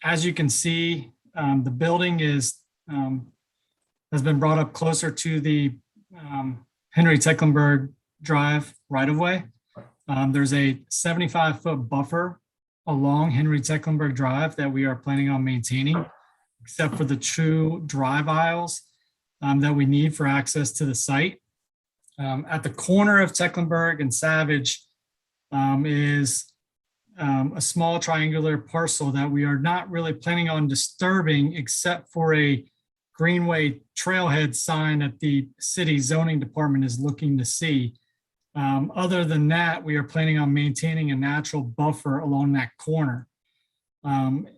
As you can see, the building has been brought up closer to the Henry Tecklenburg Drive right-of-way. There's a 75-foot buffer along Henry Tecklenburg Drive that we are planning on maintaining, except for the two drive aisles that we need for access to the site. At the corner of Tecklenburg and Savage is a small triangular parcel that we are not really planning on disturbing, except for a greenway trailhead sign that the city zoning department is looking to see. Other than that, we are planning on maintaining a natural buffer along that corner.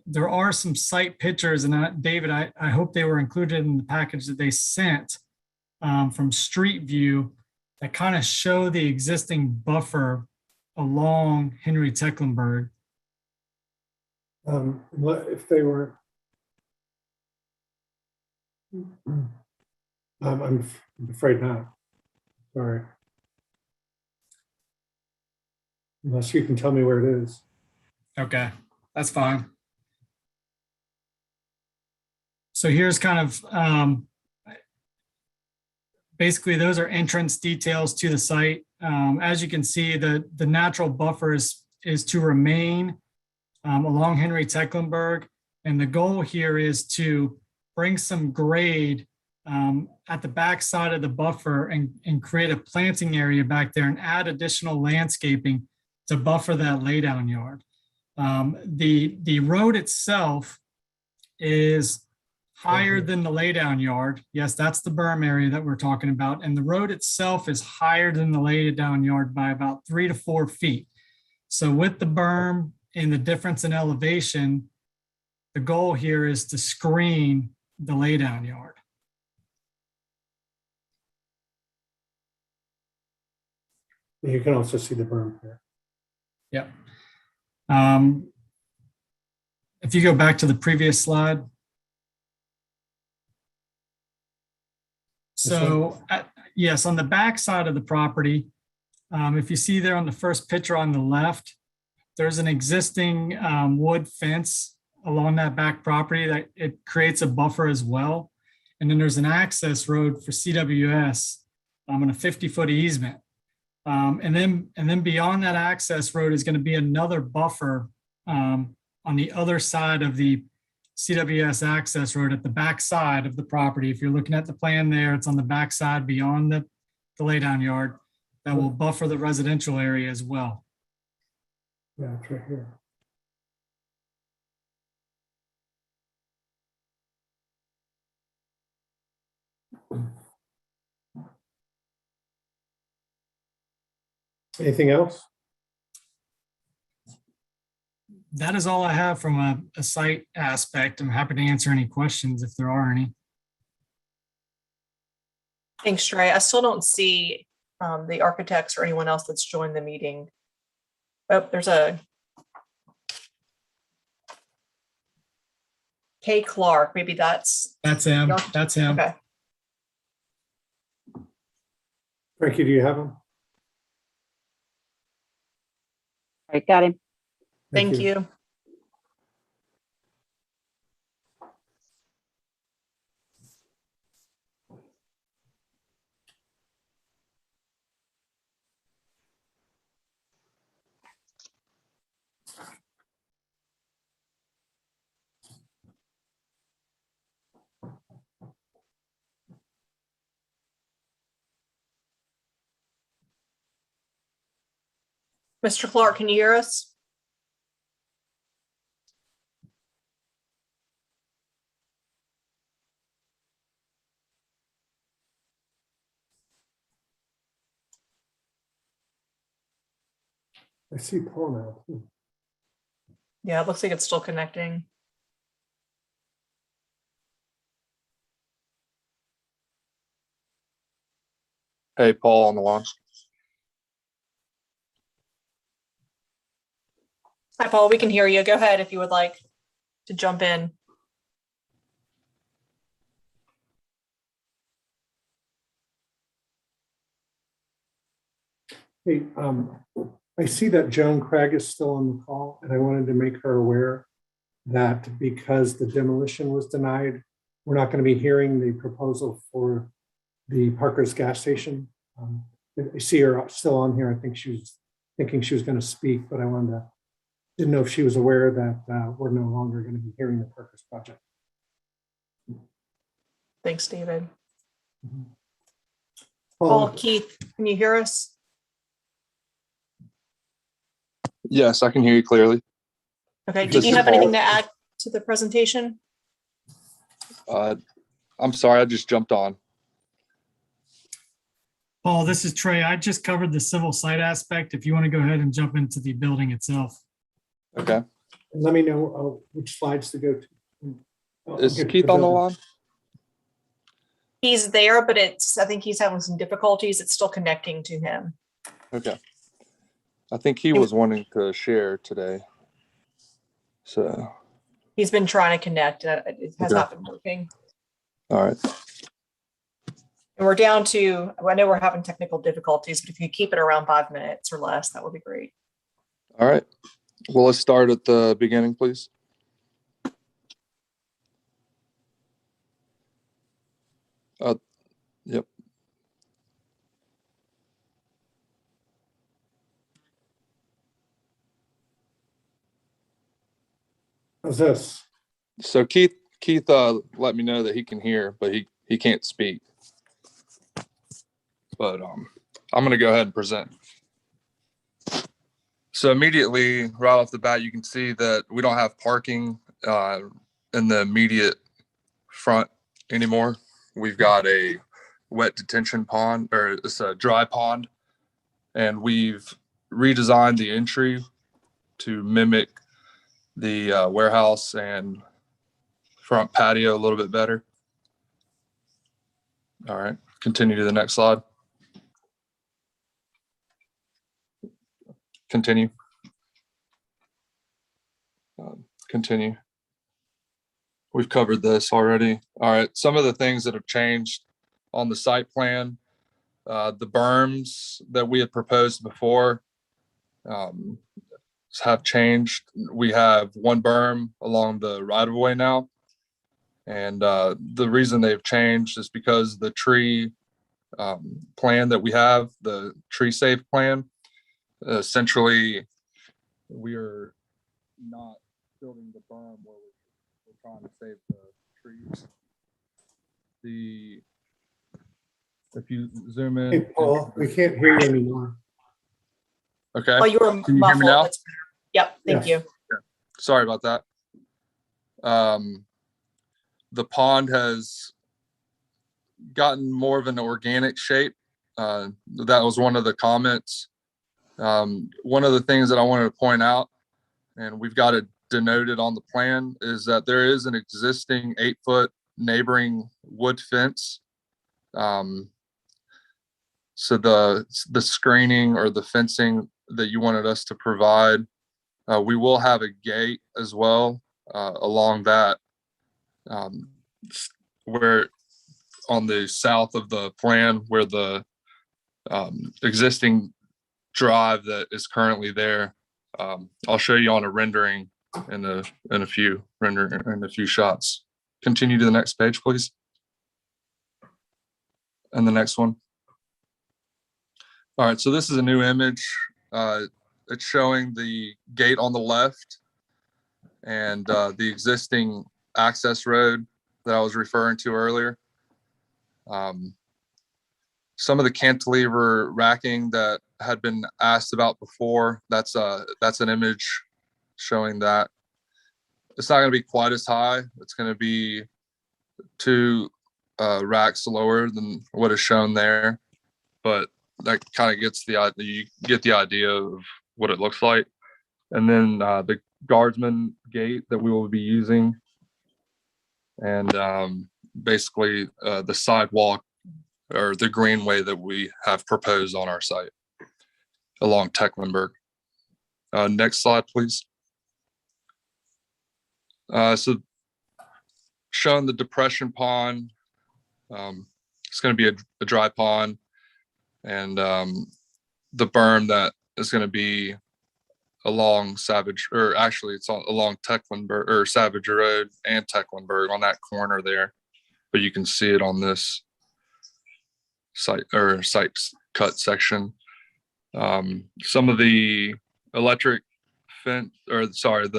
There are some site pictures, and David, I hope they were included in the package that they sent from Street View that kind of show the existing buffer along Henry Tecklenburg. If they were, I'm afraid not. Sorry. Unless you can tell me where it is. Okay, that's fine. So here's kind of, basically those are entrance details to the site. As you can see, the natural buffer is to remain along Henry Tecklenburg. And the goal here is to bring some grade at the back side of the buffer and create a planting area back there and add additional landscaping to buffer that laydown yard. The road itself is higher than the laydown yard. Yes, that's the berm area that we're talking about. And the road itself is higher than the laydown yard by about 3 to 4 feet. So with the berm and the difference in elevation, the goal here is to screen the laydown yard. You can also see the berm here. Yep. If you go back to the previous slide. So yes, on the back side of the property, if you see there on the first picture on the left, there's an existing wood fence along that back property that it creates a buffer as well. And then there's an access road for CWS on a 50-foot easement. And then beyond that access road is going to be another buffer on the other side of the CWS access road at the back side of the property. If you're looking at the plan there, it's on the back side beyond the laydown yard that will buffer the residential area as well. Yeah, it's right here. Anything else? That is all I have from a site aspect. I'm happy to answer any questions if there are any. Thanks, Trey. I still don't see the architects or anyone else that's joined the meeting. Oh, there's a Kay Clark. Maybe that's him. That's him. Okay. Frankie, do you have them? All right, got him. Thank you. Mr. Clark, can you hear us? I see Paul now too. Yeah, it looks like it's still connecting. Hey, Paul on the line. Hi, Paul, we can hear you. Go ahead if you would like to jump in. Hey, I see that Joan Craig is still on the call, and I wanted to make her aware that because the demolition was denied, we're not going to be hearing the proposal for the Parker's gas station. I see her still on here. I think she was thinking she was going to speak, but I didn't know if she was aware that we're no longer going to be hearing the Parker's project. Thanks, David. Mm-hmm. Paul, Keith, can you hear us? Yes, I can hear you clearly. Okay, do you have anything to add to the presentation? I'm sorry, I just jumped on. Paul, this is Trey. I just covered the civil site aspect. If you want to go ahead and jump into the building itself. Okay. And let me know which slides to go to. Is Keith on the line? He's there, but I think he's having some difficulties. It's still connecting to him. Okay. I think he was wanting to share today. So he's been trying to connect. It has not been working. All right. And we're down to, I know we're having technical difficulties, but if you keep it around 5 minutes or less, that would be great. All right. Well, let's start at the beginning, please. Yep. How's this? So Keith let me know that he can hear, but he can't speak. But I'm gonna go ahead and present. So immediately, right off the bat, you can see that we don't have parking in the immediate front anymore. We've got a wet detention pond, or it's a dry pond, and we've redesigned the entry to mimic the warehouse and front patio a little bit better. All right, continue to the next slide. Continue. Continue. We've covered this already. All right, some of the things that have changed on the site plan, the berms that we had proposed before have changed. We have one berm along the right of way now. And the reason they've changed is because the tree plan that we have, the tree safe plan, essentially we are not building the berm where we're trying to save the trees. If you zoom in. Hey, Paul, we can't hear you anymore. Okay. Oh, you were Can you hear me now? Yep, thank you. Sorry about that. The pond has gotten more of an organic shape. That was one of the comments. One of the things that I wanted to point out, and we've got it denoted on the plan, is that there is an existing 8-foot neighboring wood fence. So the screening or the fencing that you wanted us to provide, we will have a gate as well along that, where on the south of the plan, where the existing drive that is currently there. I'll show you on a rendering in a few shots. Continue to the next page, please. And the next one. All right, so this is a new image. It's showing the gate on the left and the existing access road that I was referring to earlier. Some of the cantilever racking that had been asked about before, that's an image showing that. It's not going to be quite as high. It's going to be 2 racks lower than what is shown there, but that kind of gets you get the idea of what it looks like. And then the guardsman gate that we will be using, and basically the sidewalk or the greenway that we have proposed on our site along Tecklenburg. Next slide, please. So showing the depression pond, it's going to be a dry pond, and the berm that is going to be along Savage, or actually it's along Tecklenburg or Savage Road and Tecklenburg on that corner there, but you can see it on this site cut section. Some of the electric fence, or sorry,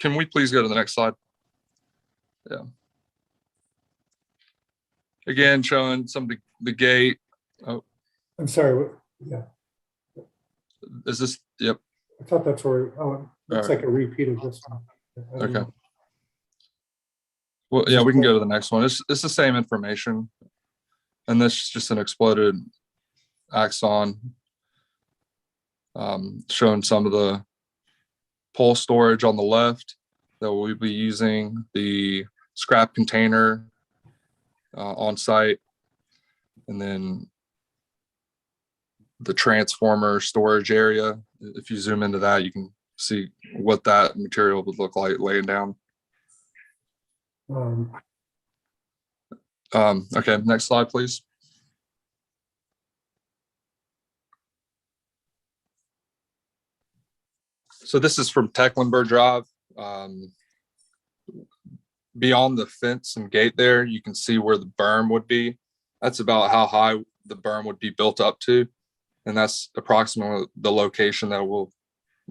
can we please go to the next slide? Yeah. Again, showing some of the gate. Oh, I'm sorry. Yeah, is this? Yep. I thought that's where. Oh, it looks like a repeat of this one. Okay. Well, yeah, we can go to the next one. It's the same information, and this is just an exploded axon, showing some of the pole storage on the left that we'll be using, the scrap container on site, and then the transformer storage area. If you zoom into that, you can see what that material would look like laying down. Okay, next slide, please. So this is from Tecklenburg Drive. Beyond the fence and gate there, you can see where the berm would be. That's about how high the berm would be built up to. And that's approximately the location that we'll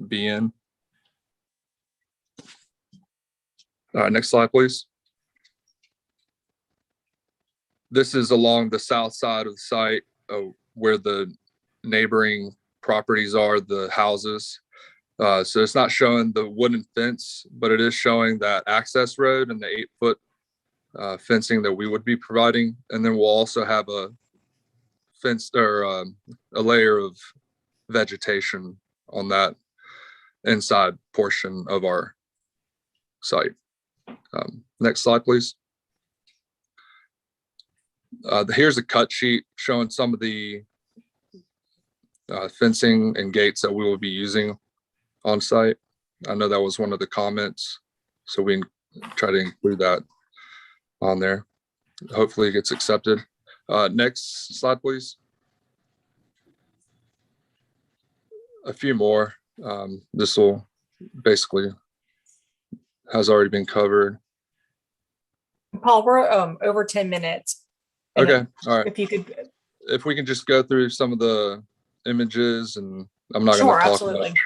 be in. All right, next slide, please. This is along the south side of the site where the neighboring properties are, the houses. So it's not showing the wooden fence, but it is showing that access road and the 8-foot fencing that we would be providing. And then we'll also have a fence or a layer of vegetation on that inside portion of our site. Next slide, please. Here's a cut sheet showing some of the fencing and gates that we will be using on site. I know that was one of the comments, so we try to include that on there. Hopefully it gets accepted. Next slide, please. A few more. This will basically has already been covered. Paul, we're over 10 minutes. And Okay, all right. If we can just go through some of the images, and I'm not sure, going to talk absolutely. about it.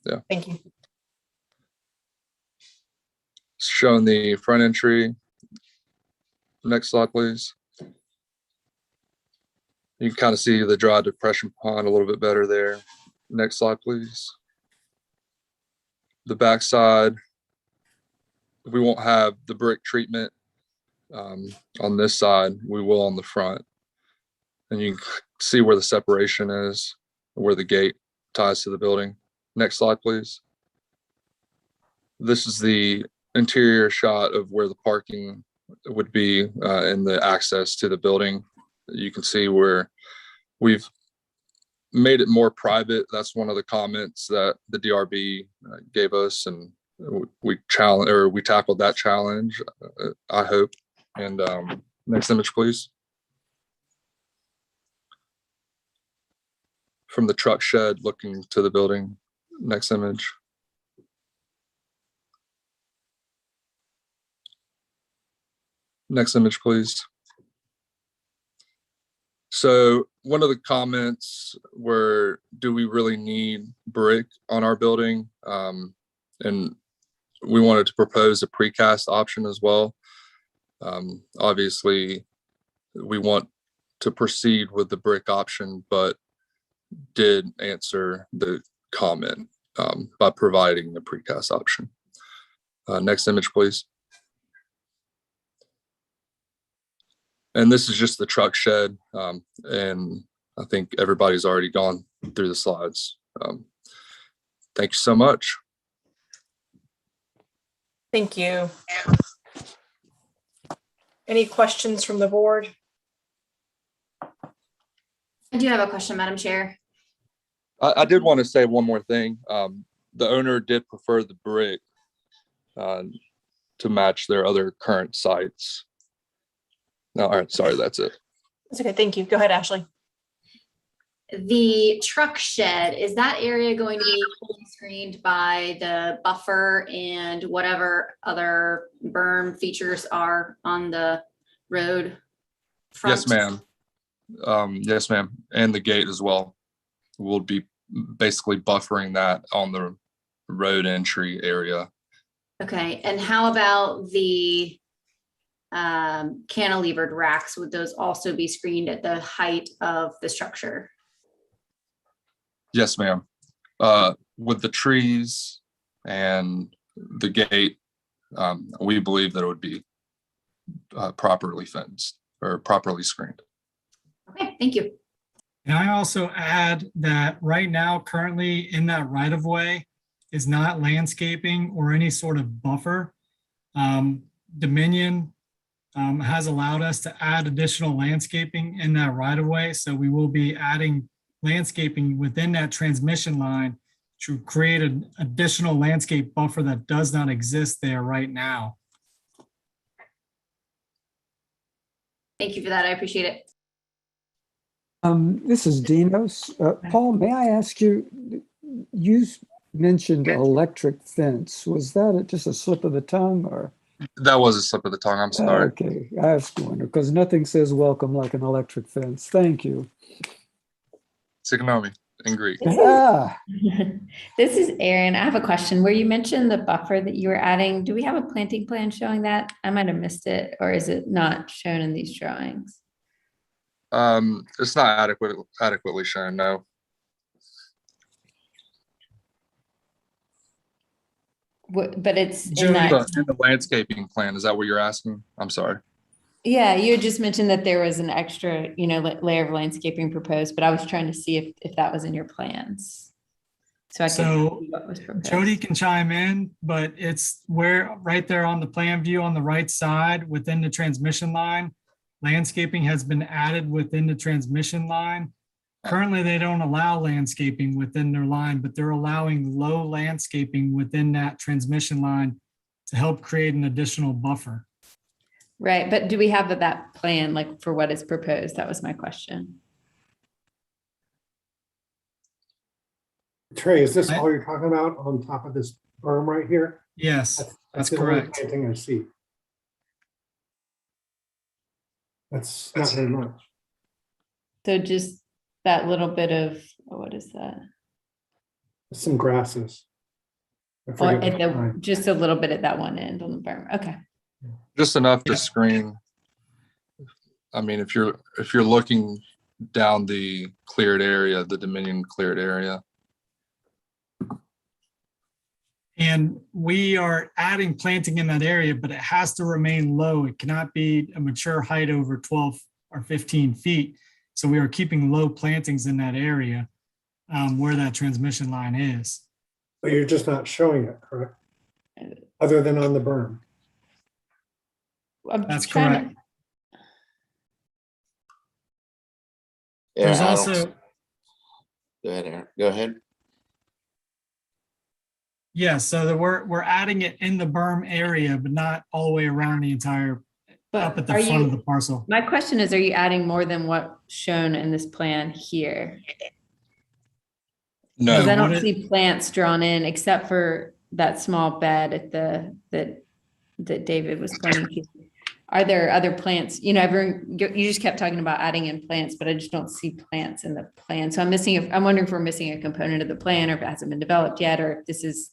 Yeah. Thank you. Showing the front entry. Next slide, please. You can kind of see the dry depression pond a little bit better there. Next slide, please. The backside, we won't have the brick treatment on this side. We will on the front. And you can see where the separation is, where the gate ties to the building. Next slide, please. This is the interior shot of where the parking would be and the access to the building. You can see where we've made it more private. That's one of the comments that the DRB gave us, and we tackled that challenge, I hope. And next image, please. From the truck shed looking to the building. Next image. Next image, please. So one of the comments were, do we really need brick on our building? And we wanted to propose a precast option as well. Obviously, we want to proceed with the brick option, but did answer the comment by providing the precast option. Next image, please. And this is just the truck shed. And I think everybody's already gone through the slides. Thank you so much. Thank you. Any questions from the board? I do have a question, Madam Chair. I did want to say one more thing. The owner did prefer the brick to match their other current sites. No, all right, sorry, that's it. That's okay, thank you. Go ahead, Ashley. The truck shed, is that area going to be fully screened by the buffer and whatever other berm features are on the road front? Yes, ma'am. Yes, ma'am. And the gate as well. We'll be basically buffering that on the road entry area. Okay, and how about the cantilevered racks? Would those also be screened at the height of the structure? Yes, ma'am. With the trees and the gate, we believe that it would be properly fenced or properly screened. Okay, thank you. And I also add that right now, currently in that right of way is not landscaping or any sort of buffer. Dominion has allowed us to add additional landscaping in that right of way. So we will be adding landscaping within that transmission line, to create an additional landscape buffer that does not exist there right now. Thank you for that. I appreciate it. This is Dinos. Paul, may I ask you, you mentioned electric fence. Was that just a slip of the tongue or? That was a slip of the tongue. I'm sorry. Okay, I was wondering, because nothing says welcome like an electric fence. Thank you. Signomi in Greek. Ah, This is Erin. I have a question. Where you mentioned the buffer that you were adding, do we have a planting plan showing that? I might have missed it, or is it not shown in these drawings? It's not adequately shown, no. But it's in Jody, that. In the landscaping plan, is that what you're asking? I'm sorry. Yeah, you had just mentioned that there was an extra, layer of landscaping proposed, but I was trying to see if that was in your plans. So I could see what was proposed. Jody can chime in, but it's where right there on the plan view on the right side within the transmission line, landscaping has been added within the transmission line. Currently, they don't allow landscaping within their line, but they're allowing low landscaping within that transmission line to help create an additional buffer. Right, but do we have that plan like for what is proposed? That was my question. Trey, is this all you're talking about on top of this berm right here? Yes, that's the only correct. planting I see. That's not very much. So just that little bit of, what is that? Some grasses. I Oh, forget at what the, kind. just a little bit at that one end on the berm. Okay. Just enough to screen. I mean, if you're looking down the cleared area, the Dominion cleared area. And we are adding planting in that area, but it has to remain low. It cannot be a mature height over 12 or 15 feet. So we are keeping low plantings in that area where that transmission line is. But you're just not showing it, correct? Other than on the berm. That's correct. Yeah, There's I don't- also, Go ahead, Aaron. Go ahead. yeah, so that we're adding it in the berm area, but not all the way around the entire, up at the front of the parcel. My question is, are you adding more than what's shown in this plan here? No. Because I don't see plants drawn in except for that small bed at that David was pointing to. Are there other plants? Everyone, you just kept talking about adding in plants, but I just don't see plants in the plan. So I'm wondering if we're missing a component of the plan, or if it hasn't been developed yet, or if this is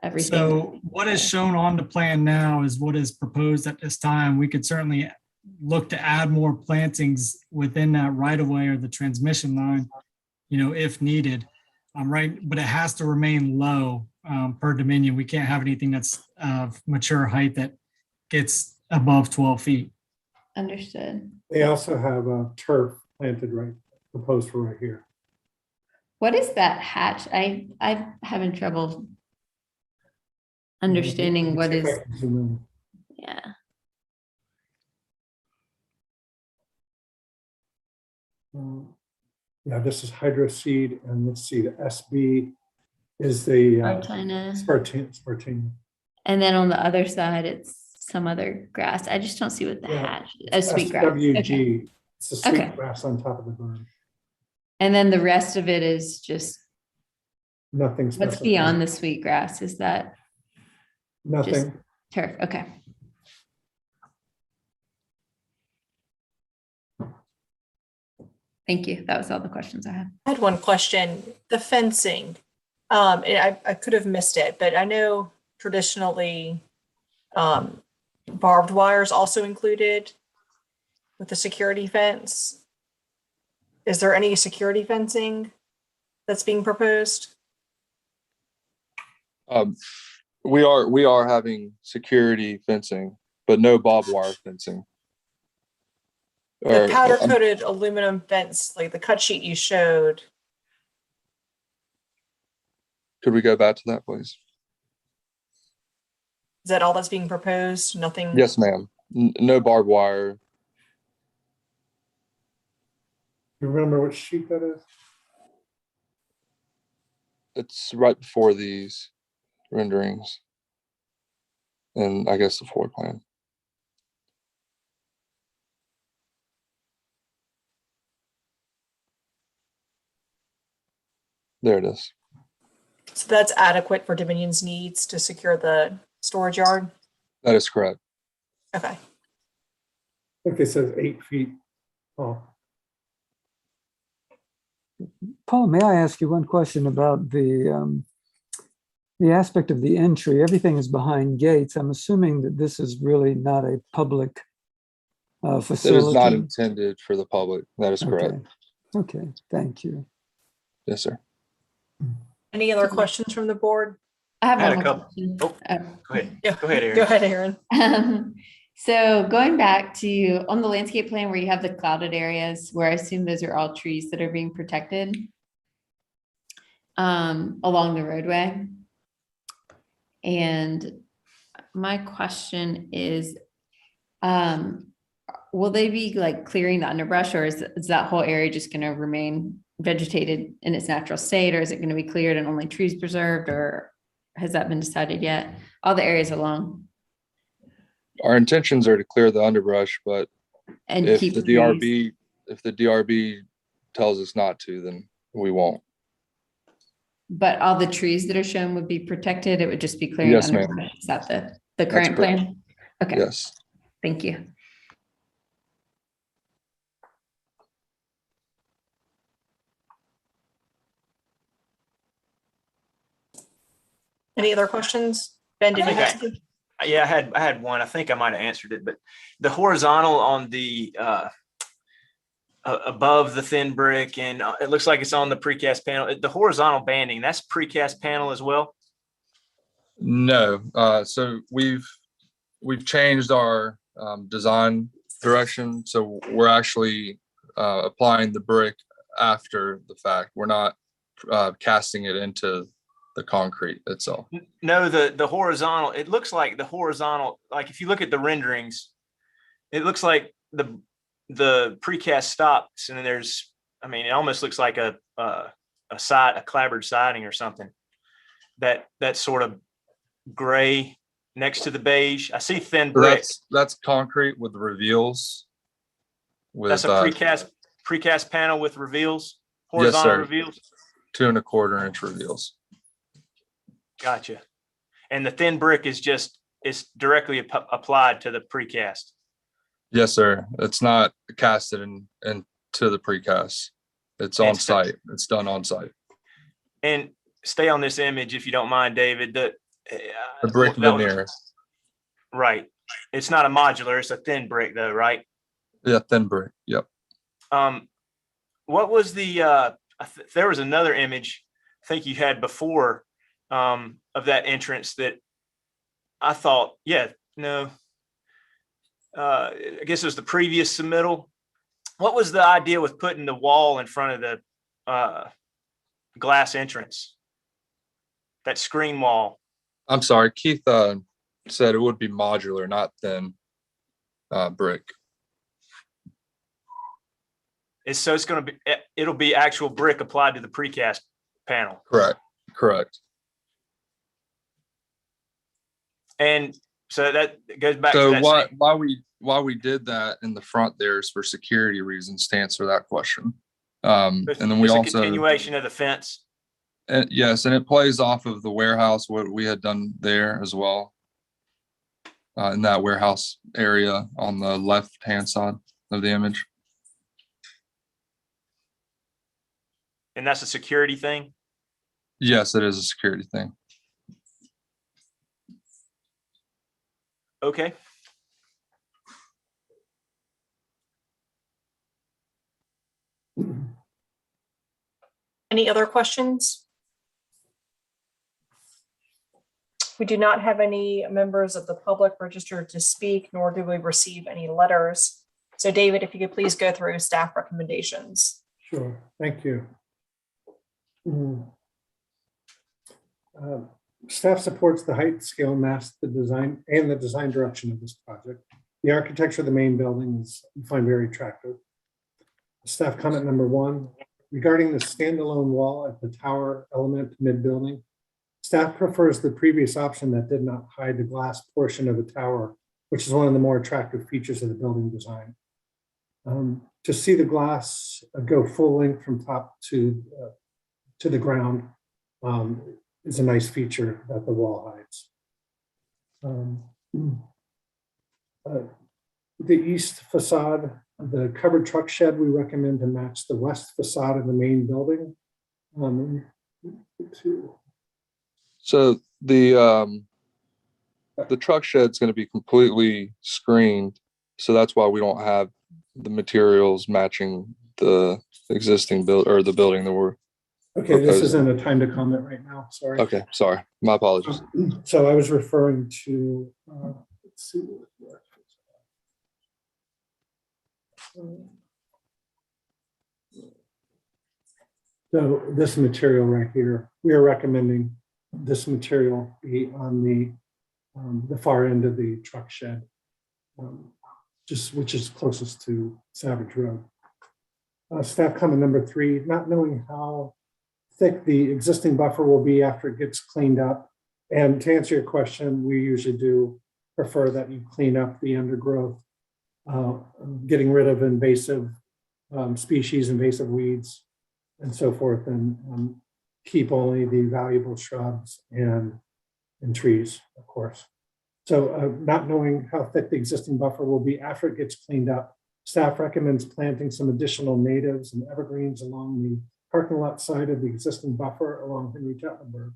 everything. So what is shown on the plan now is what is proposed at this time. We could certainly look to add more plantings within that right of way or the transmission line, if needed. Right, but it has to remain low per Dominion. We can't have anything that's of mature height that gets above 12 feet. Understood. They also have a turf planted proposed for right here. What is that hatch? I'm having trouble understanding what is. Yeah. Yeah, this is hydro seed, and let's see, the SB is the Spartina. And then on the other side, it's some other grass. I just don't see what the hatch is. Sweetgrass. SWG. Okay. It's the sweetgrass on top of the berm. And then the rest of it is just nothing. What's specified. beyond the sweetgrass? Is that nothing? Just turf. Okay. Thank you. That was all the questions I had. I had one question. The fencing, and I could have missed it, but I know traditionally barbed wire is also included with the security fence. Is there any security fencing that's being proposed? We are having security fencing, but no barbed wire fencing. The powder coated aluminum fence, like the cut sheet you showed. Could we go back to that, please? Is that all that's being proposed? Nothing? Yes, ma'am. No barbed wire. You remember what sheet that is? It's right before these renderings. And I guess the floor plan. There it is. So that's adequate for Dominion's needs to secure the storage yard? That is correct. Okay. I think it says 8 feet tall. Paul, may I ask you one question about the aspect of the entry? Everything is behind gates. I'm assuming that this is really not a public facility. It is not intended for the public. That is correct. Okay, thank you. Yes, sir. Any other questions from the board? I have I had one a more couple. question. Oh, go ahead. Yeah. Go ahead, Aaron. Go ahead, Aaron. So going back to on the landscape plan where you have the clouded areas, where I assume those are all trees that are being protected along the roadway. And my question is, will they be like clearing the underbrush, or is that whole area just going to remain vegetated in its natural state, or is it going to be cleared and only trees preserved, or has that been decided yet? All the areas along. Our intentions are to clear the underbrush, but And if keep the trees. DRB tells us not to, then we won't. But all the trees that are shown would be protected. It would just be clearing Yes, ma'am. underbrush. Is that the That's current correct. plan? Okay. Yes. Thank you. Any other questions? Ben, did you have something? Yeah, I had one. I think I might have answered it, but the horizontal on the above the thin brick, and it looks like it's on the precast panel. The horizontal banding, that's precast panel as well. No. So we've changed our design direction. So we're actually applying the brick after the fact. We're not casting it into the concrete itself. No, the horizontal, it looks like the horizontal, like if you look at the renderings, it looks like the precast stops, and then there's, I mean, it almost looks like a clapboard siding or something. That's sort of gray next to the beige. I see thin brick. That's concrete with reveals. That's a precast panel with reveals, yes, horizontal sir. reveals. 2 1/4 inch reveals. Gotcha. And the thin brick is directly applied to the precast. Yes, sir. It's not casted into the precast. It's on site. It's done on site. And stay on this image if you don't mind, David. The brick veneer. Right. It's not a modular. It's a thin brick, though, right? Yeah, thin brick. Yep. What was the? There was another image I think you had before of that entrance that I thought, I guess it was the previous submittal. What was the idea with putting the wall in front of the glass entrance? That screen wall. I'm sorry. Keith said it would be modular, not thin brick. So it'll be actual brick applied to the precast panel. Correct. And so that goes back to that. So why we did that in the front there is for security reasons, to answer that question. And then we also a continuation of the fence. And yes, and it plays off of the warehouse, what we had done there as well. In that warehouse area on the left-hand side of the image. And that's a security thing? Yes, it is a security thing. Okay. Any other questions? We do not have any members of the public registered to speak, nor do we receive any letters. So David, if you could please go through staff recommendations. Sure, thank you. Staff supports the height, scale, mass, the design, and the design direction of this project. The architecture of the main building is, we find, very attractive. Staff comment number 1, Regarding the standalone wall at the tower element mid-building, staff prefers the previous option that did not hide the glass portion of the tower, which is one of the more attractive features of the building design. To see the glass go full length from top to the ground is a nice feature that the wall hides. The east facade, the covered truck shed, we recommend to match the west facade of the main building. So the truck shed's going to be completely screened, so that's why we don't have the materials matching the existing build or the building that we're Okay, this isn't a time to comment right now, sorry. Okay, sorry, my apologies. So I was referring to, let's see. So this material right here, we are recommending this material be on the far end of the truck shed, which is closest to Savage Road. Staff comment number 3, not knowing how thick the existing buffer will be after it gets cleaned up. And to answer your question, we usually do prefer that you clean up the undergrowth, getting rid of invasive species, invasive weeds, and so forth, and keep only the valuable shrubs and trees, of course. So not knowing how thick the existing buffer will be after it gets cleaned up, staff recommends planting some additional natives and evergreens along the parking lot side of the existing buffer along Henry Tettenberg,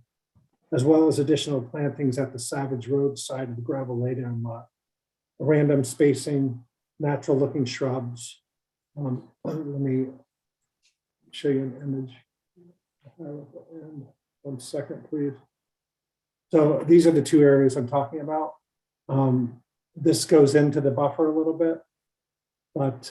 as well as additional plantings at the Savage Road side of the gravel laydown lot. Random spacing, natural looking shrubs. Let me show you an image. 1 second, please. So these are the 2 areas I'm talking about. This goes into the buffer a little bit, but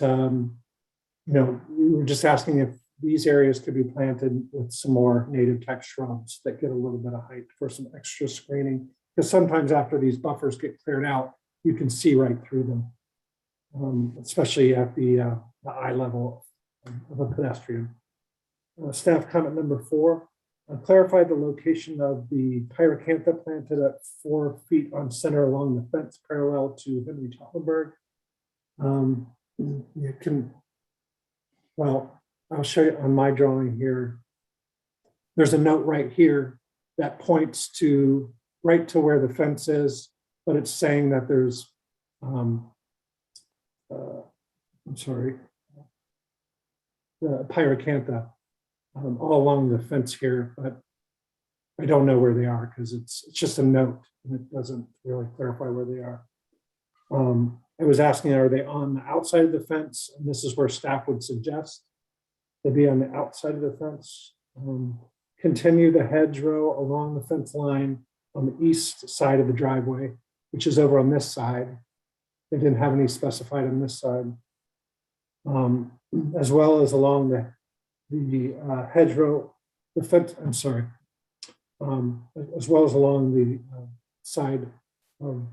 we were just asking if these areas could be planted with some more native type shrubs that get a little bit of height for some extra screening. Because sometimes after these buffers get cleared out, you can see right through them, especially at the eye level of a pedestrian. Staff comment number 4, clarify the location of the pyracantha planted at 4 feet on center along the fence parallel to Henry Tettenberg. You can, well, I'll show you on my drawing here. There's a note right here that points to right to where the fence is, but it's saying that there's, I'm sorry, the pyracantha all along the fence here, but I don't know where they are because it's just a note and it doesn't really clarify where they are. I was asking, are they on the outside of the fence? And this is where staff would suggest they be on the outside of the fence. Continue the hedgerow along the fence line on the east side of the driveway, which is over on this side. They didn't have any specified on this side. As well as along the hedgerow, the fence, I'm sorry, as well as along the side of,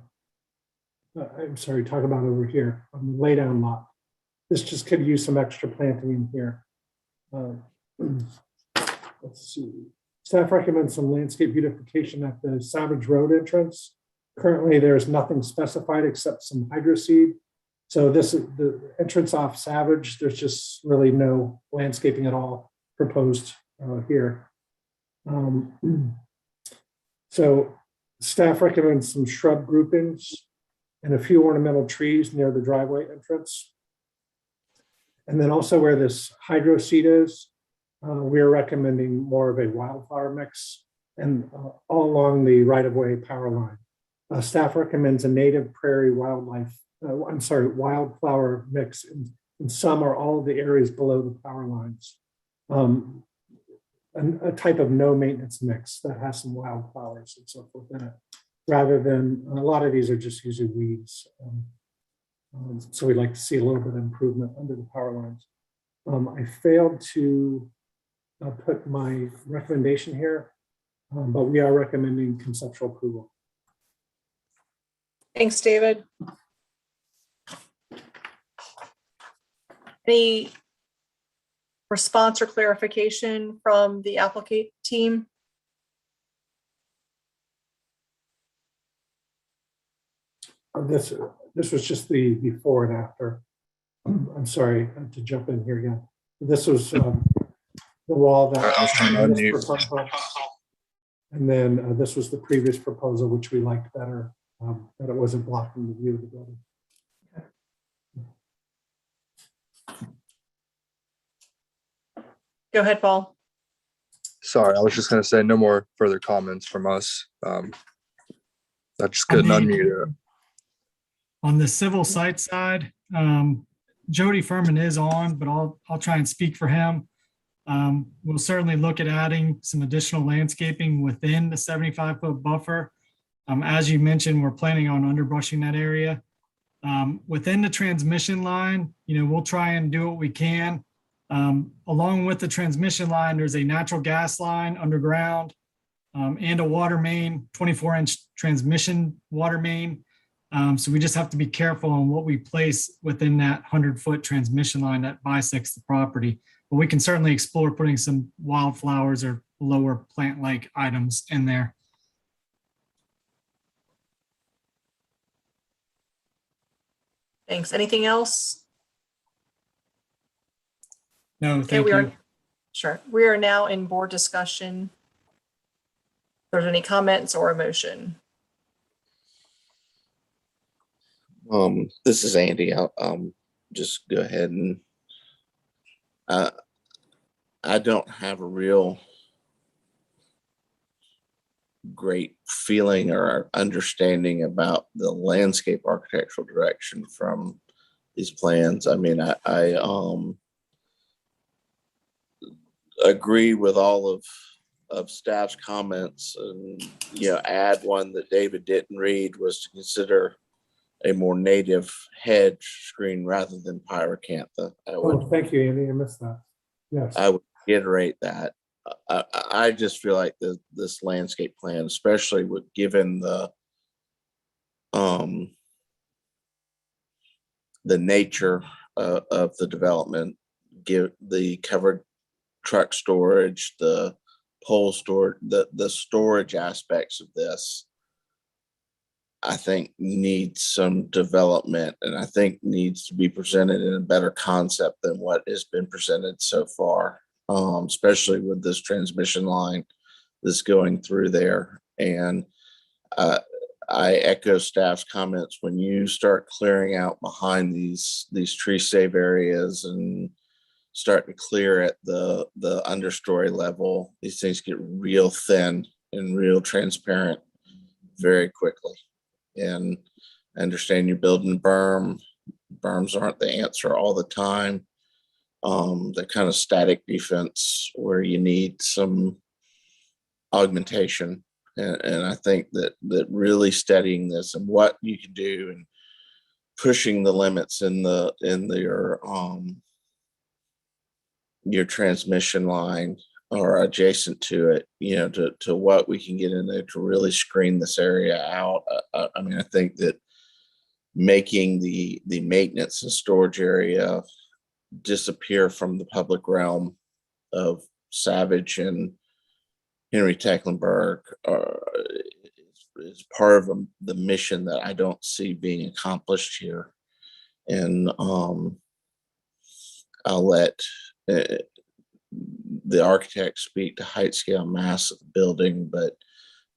I'm sorry, talk about over here on the laydown lot. This just could use some extra planting in here. Let's see. Staff recommends some landscape beautification at the Savage Road entrance. Currently, there's nothing specified except some hydroseed. So this is the entrance off Savage. There's just really no landscaping at all proposed here. So staff recommends some shrub groupings and a few ornamental trees near the driveway entrance. And then also where this hydro seed is, we're recommending more of a wildflower mix and all along the right-of-way power line. Staff recommends a native prairie wildlife, wildflower mix in some or all of the areas below the power lines. A type of no maintenance mix that has some wildflowers and so forth in it, rather than, a lot of these are just usually weeds. So we'd like to see a little bit of improvement under the power lines. I failed to put my recommendation here, but we are recommending conceptual approval. Thanks, David. Any response or clarification from the applicant team? This was just the before and after. I'm sorry to jump in here again. This was the wall that I was trying to unmute. proposal. And then this was the previous proposal, which we liked better, that it wasn't blocking the view of the building. Go ahead, Paul. Sorry, I was just gonna say no more further comments from us. I just couldn't unmute it. On the civil site side, Jody Furman is on, but I'll try and speak for him. We'll certainly look at adding some additional landscaping within the 75-foot buffer. As you mentioned, we're planning on underbrushing that area. Within the transmission line, we'll try and do what we can. Along with the transmission line, there's a natural gas line underground and a water main, 24-inch transmission water main. So we just have to be careful on what we place within that 100-foot transmission line that bisects the property. But we can certainly explore putting some wildflowers or lower plant-like items in there. Thanks. Anything else? No, Okay, thank you. Sure. We are now in board discussion. If there's any comments or a motion. This is Andy. I'll just go ahead and I don't have a real great feeling or understanding about the landscape architectural direction from these plans. I mean, I agree with all of staff's comments, and add one that David didn't read was to consider a more native hedge screen rather than pyracantha. Thank you, Andy. I missed that. Yes. I would reiterate that. I just feel like this landscape plan, especially given the nature of the development, give the covered truck storage, the pole storage, the storage aspects of this, I think needs some development, and I think needs to be presented in a better concept than what has been presented so far, especially with this transmission line that's going through there. And I echo staff's comments. When you start clearing out behind these tree save areas and start to clear at the understory level, these things get real thin and real transparent very quickly. And I understand you're building a berm. Berms aren't the answer all the time. The kind of static defense where you need some augmentation. And I think that really studying this and what you can do and pushing the limits in your transmission line or adjacent to it, to what we can get in there to really screen this area out. I mean, I think that making the maintenance and storage area disappear from the public realm of Savage and Henry Tecklenburg is part of the mission that I don't see being accomplished here. And I'll let the architect speak to height, scale, mass of the building, but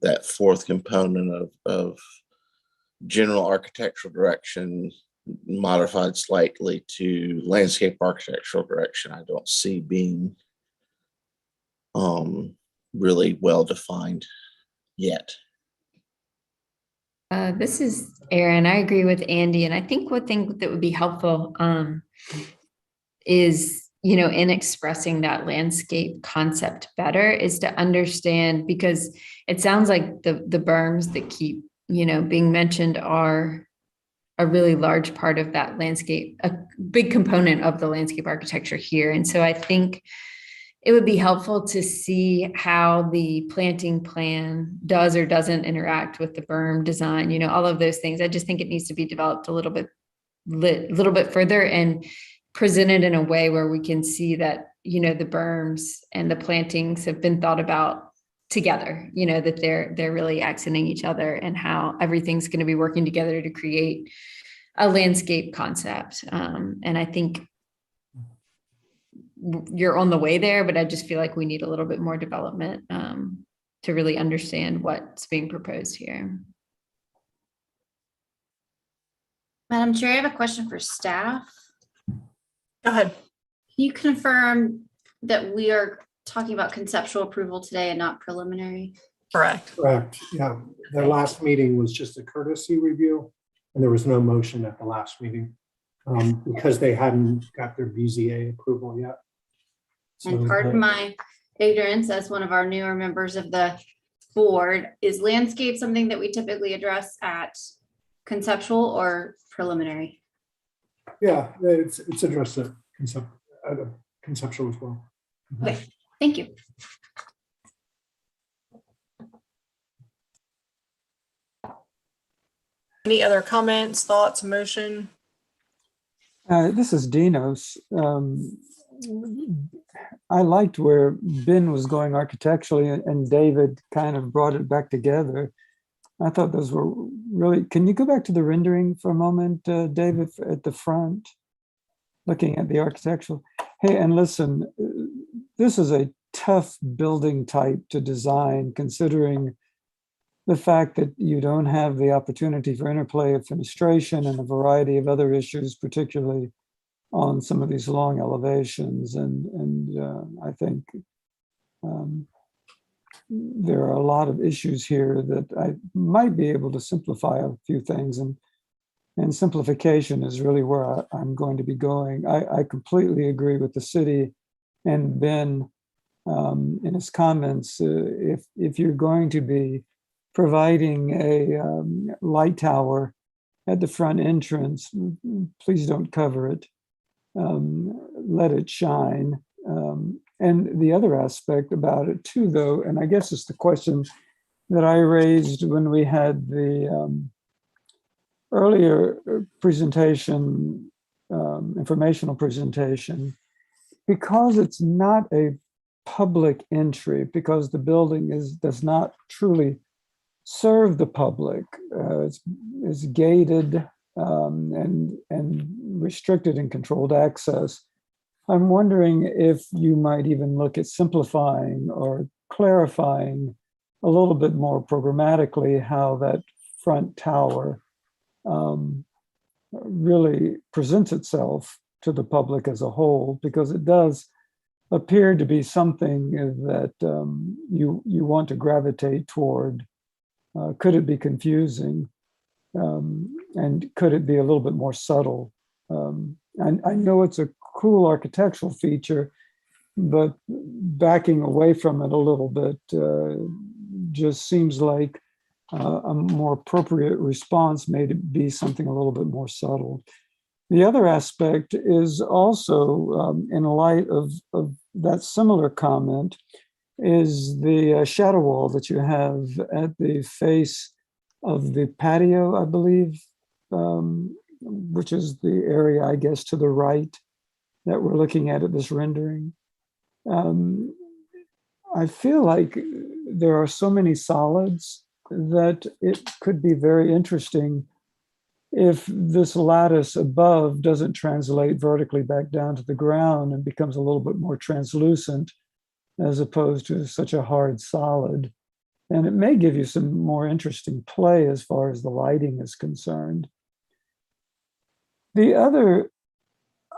that fourth component of general architectural direction modified slightly to landscape architectural direction, I don't see being really well defined yet. This is Erin. I agree with Andy, and I think one thing that would be helpful is, in expressing that landscape concept better, is to understand, because it sounds like the berms that keep, being mentioned are a really large part of that landscape, a big component of the landscape architecture here. And so I think it would be helpful to see how the planting plan does or doesn't interact with the berm design, all of those things. I just think it needs to be developed a little bit further. And presented in a way where we can see that, you know, the berms and the plantings have been thought about together, you know, that they're really accenting each other and how everything's going to be working together to create a landscape concept. And I think you're on the way there, but I just feel like we need a little bit more development to really understand what's being proposed here. Madam Chair, I have a question for staff. Go ahead. Can you confirm that we are talking about conceptual approval today and not preliminary? Correct. Correct, yeah. Their last meeting was just a courtesy review, and there was no motion at the last meeting because they hadn't got their BZA approval yet. And pardon my ignorance as one of our newer members of the board, is landscape something that we typically address at conceptual or preliminary? Yeah, it's addressed at conceptual as well. Okay, thank you. Any other comments, thoughts, motion? This is Dinos. I liked where Ben was going architecturally, and David kind of brought it back together. I thought those were really, can you go back to the rendering for a moment, David, at the front, looking at the architectural? Hey, and listen, this is a tough building type to design, considering the fact that you don't have the opportunity for interplay of fenestration and a variety of other issues, particularly on some of these long elevations. And I think there are a lot of issues here that I might be able to simplify a few things, and simplification is really where I'm going to be going. I completely agree with the city and Ben in his comments. If you're going to be providing a light tower at the front entrance, please don't cover it. Let it shine. And the other aspect about it too, though, and I guess it's the question that I raised when we had the earlier presentation, informational presentation, because it's not a public entry, because the building does not truly serve the public. It's gated and restricted and controlled access. I'm wondering if you might even look at simplifying or clarifying a little bit more programmatically how that front tower really presents itself to the public as a whole, because it does appear to be something that you want to gravitate toward. Could it be confusing? And could it be a little bit more subtle? I know it's a cool architectural feature, but backing away from it a little bit just seems like a more appropriate response may be something a little bit more subtle. The other aspect is also, in light of that similar comment, is the shadow wall that you have at the face of the patio, I believe, which is the area, I guess, to the right that we're looking at this rendering. I feel like there are so many solids that it could be very interesting if this lattice above doesn't translate vertically back down to the ground and becomes a little bit more translucent as opposed to such a hard solid. And it may give you some more interesting play as far as the lighting is concerned. The other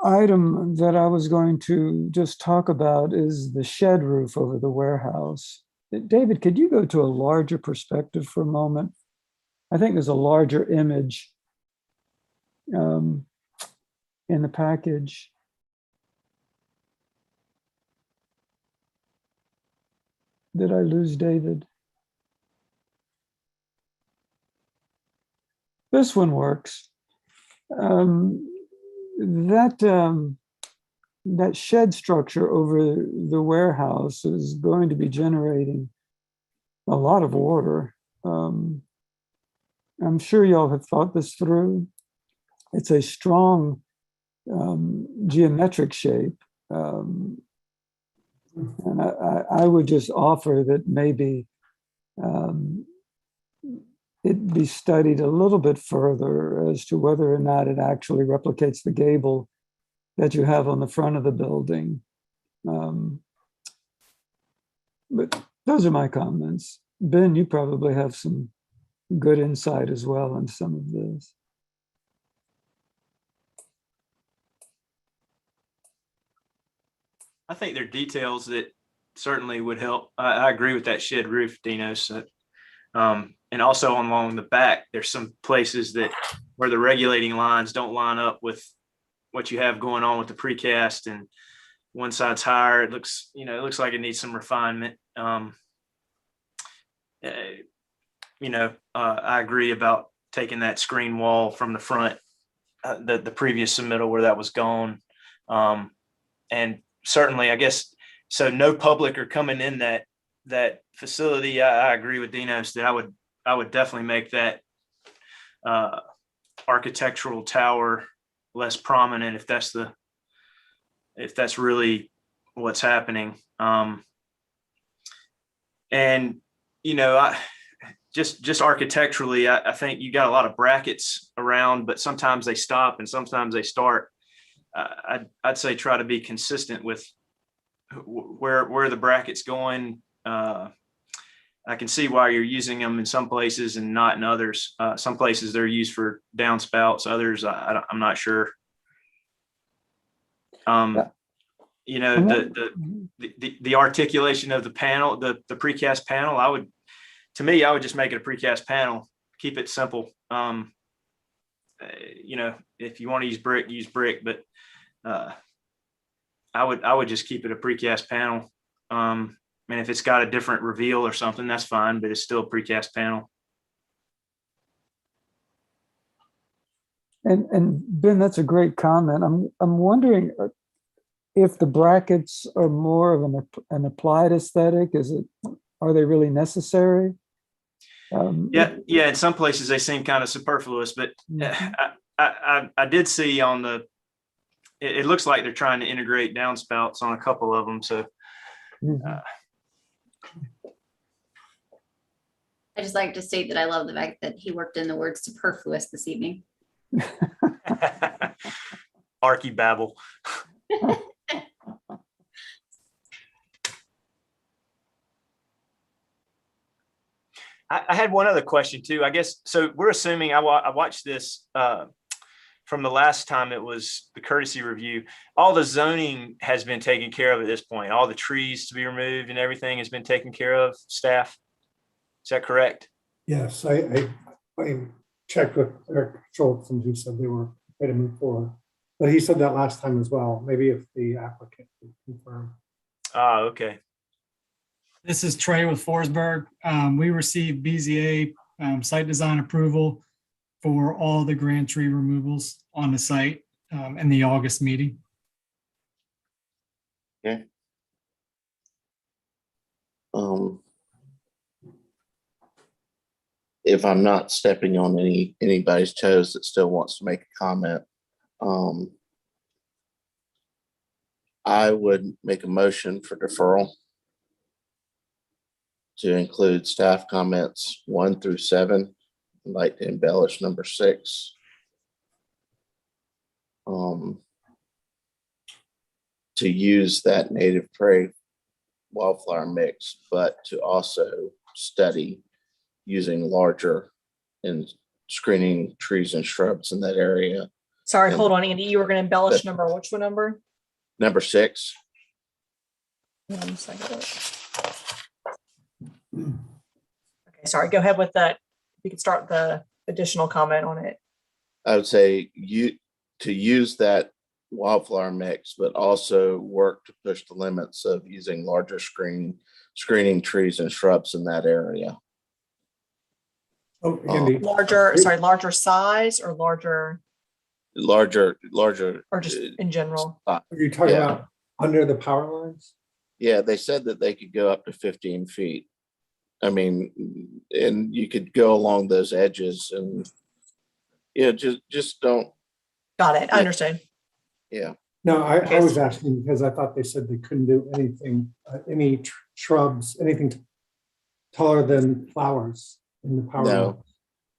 item that I was going to just talk about is the shed roof over the warehouse. David, could you go to a larger perspective for a moment? I think there's a larger image in the package. Did I lose David? This one works. That shed structure over the warehouse is going to be generating a lot of water. I'm sure y'all have thought this through. It's a strong geometric shape. And I would just offer that maybe it be studied a little bit further as to whether or not it actually replicates the gable that you have on the front of the building. But those are my comments. Ben, you probably have some good insight as well on some of this. I think there are details that certainly would help. I agree with that shed roof, Dinos. And also along the back, there's some places that where the regulating lines don't line up with what you have going on with the precast, and one side's higher. It looks like it needs some refinement. I agree about taking that screen wall from the front, the previous submittal where that was gone. And certainly, I guess, so no public are coming in that facility. I agree with Dinos that I would definitely make that architectural tower less prominent if that's really what's happening. And just architecturally, I think you got a lot of brackets around, but sometimes they stop and sometimes they start. I'd say try to be consistent with where the bracket's going. I can see why you're using them in some places and not in others. Some places they're used for downspouts, others I'm not sure. The articulation of the panel, the precast panel, I would just make it a precast panel. Keep it simple. If you want to use brick, but I would just keep it a precast panel. And if it's got a different reveal or something, that's fine, but it's still a precast panel. And Ben, that's a great comment. I'm wondering if the brackets are more of an applied aesthetic. Are they really necessary? Yeah. In some places they seem kind of superfluous, but I did see on it looks like they're trying to integrate downspouts on a couple of them. So. I just like to state that I love the fact that he worked in the word superfluous this evening. Archibabble. I had one other question too. I guess so. We're assuming I watched this from the last time it was the courtesy review. All the zoning has been taken care of at this point. All the trees to be removed and everything has been taken care of. Staff, is that correct? Yes, I checked with Eric Charleston, who said they were ready to move forward. But he said that last time as well. Maybe if the applicant could confirm. Okay. This is Trey with Forsberg. We received BZA site design approval for all the grand tree removals on the site in the August meeting. Okay. If I'm not stepping on anybody's toes that still wants to make a comment, I would make a motion for deferral to include staff comments 1 through 7. I'd like to embellish number 6. To use that native prairie wildflower mix, but to also study using larger and screening trees and shrubs in that area. Sorry, hold on, Andy. You were going to embellish number. Which one number? Number 6. 1 second. Okay, sorry. Go ahead with that. We could start the additional comment on it. I would say to use that wildflower mix, but also work to push the limits of using larger screening trees and shrubs in that area. Oh, Andy. Larger size or larger? Larger. Or just in general? Are you talking about under the power lines? Yeah, they said that they could go up to 15 feet. I mean, and you could go along those edges and just don't. Got it. I understand. Yeah. No, I was asking because I thought they said they couldn't do anything, any shrubs, anything taller than flowers in the power line. No,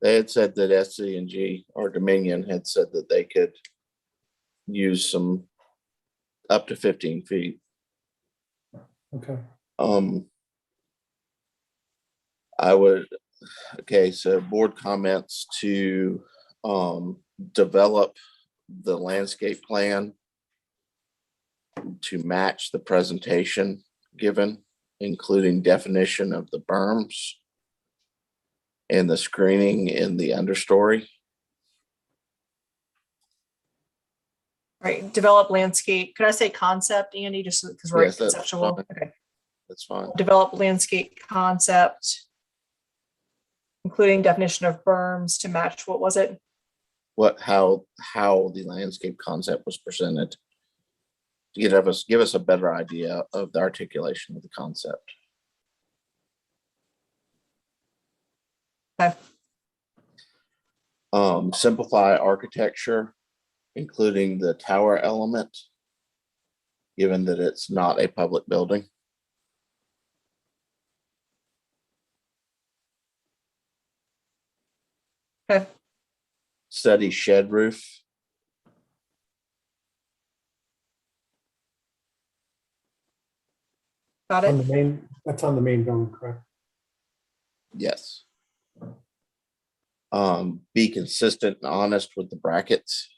they had said that SC&G or Dominion had said that they could use some up to 15 feet. Okay. So board comments to develop the landscape plan to match the presentation given, including definition of the berms and the screening in the understory. Right, develop landscape. Could I say concept, Andy, just because we're Yes, that's conceptual? fine. Okay. That's fine. Develop landscape concept, including definition of berms to match, what was it? How the landscape concept was presented to give us a better idea of the articulation of the concept. Okay. Simplify architecture, including the tower element, given that it's not a public building. Okay. Study shed roof. Got On it. the main, that's on the main building, correct? Yes. Be consistent and honest with the brackets.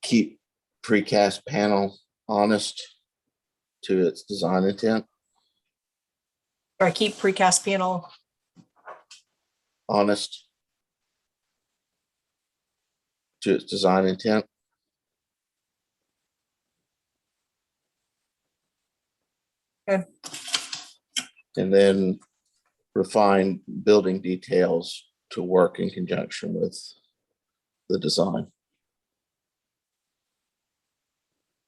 Keep precast panel honest to its design intent. Or keep precast panel. Honest to its design intent. Okay. And then refine building details to work in conjunction with the design.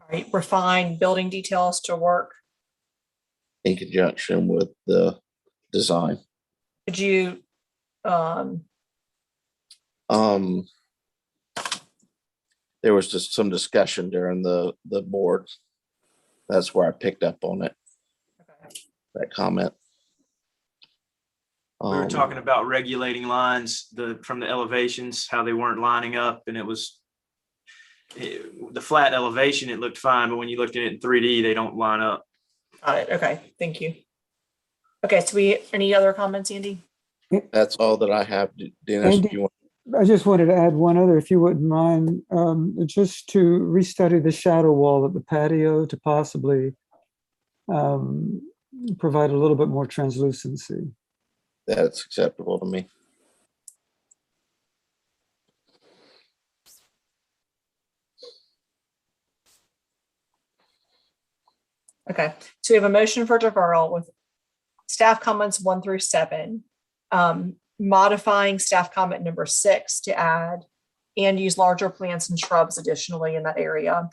All right, refine building details to work. In conjunction with the design. Could you, There was just some discussion during the board. That's where I picked up on it. That comment. We were talking about regulating lines from the elevations, how they weren't lining up, and the flat elevation, it looked fine, but when you looked at it in 3D, they don't line up. got it. Okay, thank you. Okay, so any other comments, Andy? That's all that I have. Dennis, Andy, do you want? I just wanted to add one other, if you wouldn't mind, just to restudy the shadow wall of the patio to possibly provide a little bit more translucency. That's acceptable to me. Okay, so we have a motion for deferral with staff comments 1 through 7, modifying staff comment number 6 to add and use larger plants and shrubs additionally in that area,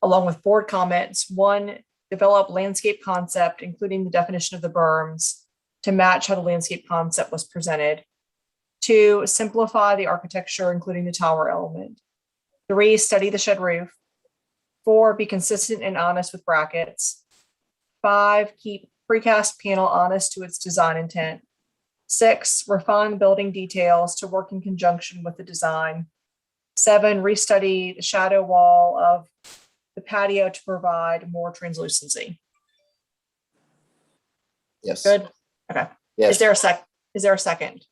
along with board comments. 1, develop landscape concept, including the definition of the berms to match how the landscape concept was presented. 2, simplify the architecture, including the tower element. 3, study the shed roof. 4, be consistent and honest with brackets. 5, keep precast panel honest to its design intent. 6, refine building details to work in conjunction with the design. 7, restudy the shadow wall of the patio to provide more translucency. Yes. Good. Okay. Yes. Is there a second?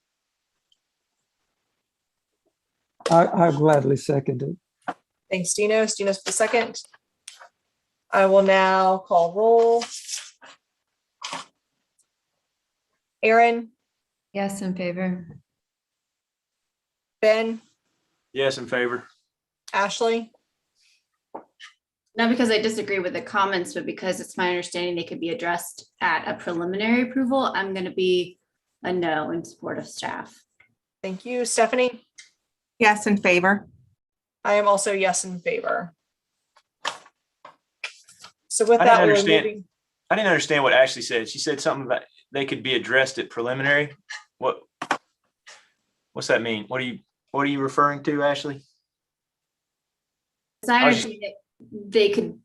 I gladly second it. Thanks, Dinos. Dinos for the second. I will now call roll. Aaron, Yes, in favor. Ben, Yes, in favor. Ashley, Not because I disagree with the comments, but because it's my understanding they could be addressed at a preliminary approval, I'm going to be a no in support of staff. thank you. Stephanie, Yes, in favor. I am also yes in favor. So with I that, didn't we're understand. moving. I didn't understand what Ashley said. She said something about they could be addressed at preliminary. What's that mean? What are you referring to, Ashley? As I understand it, they could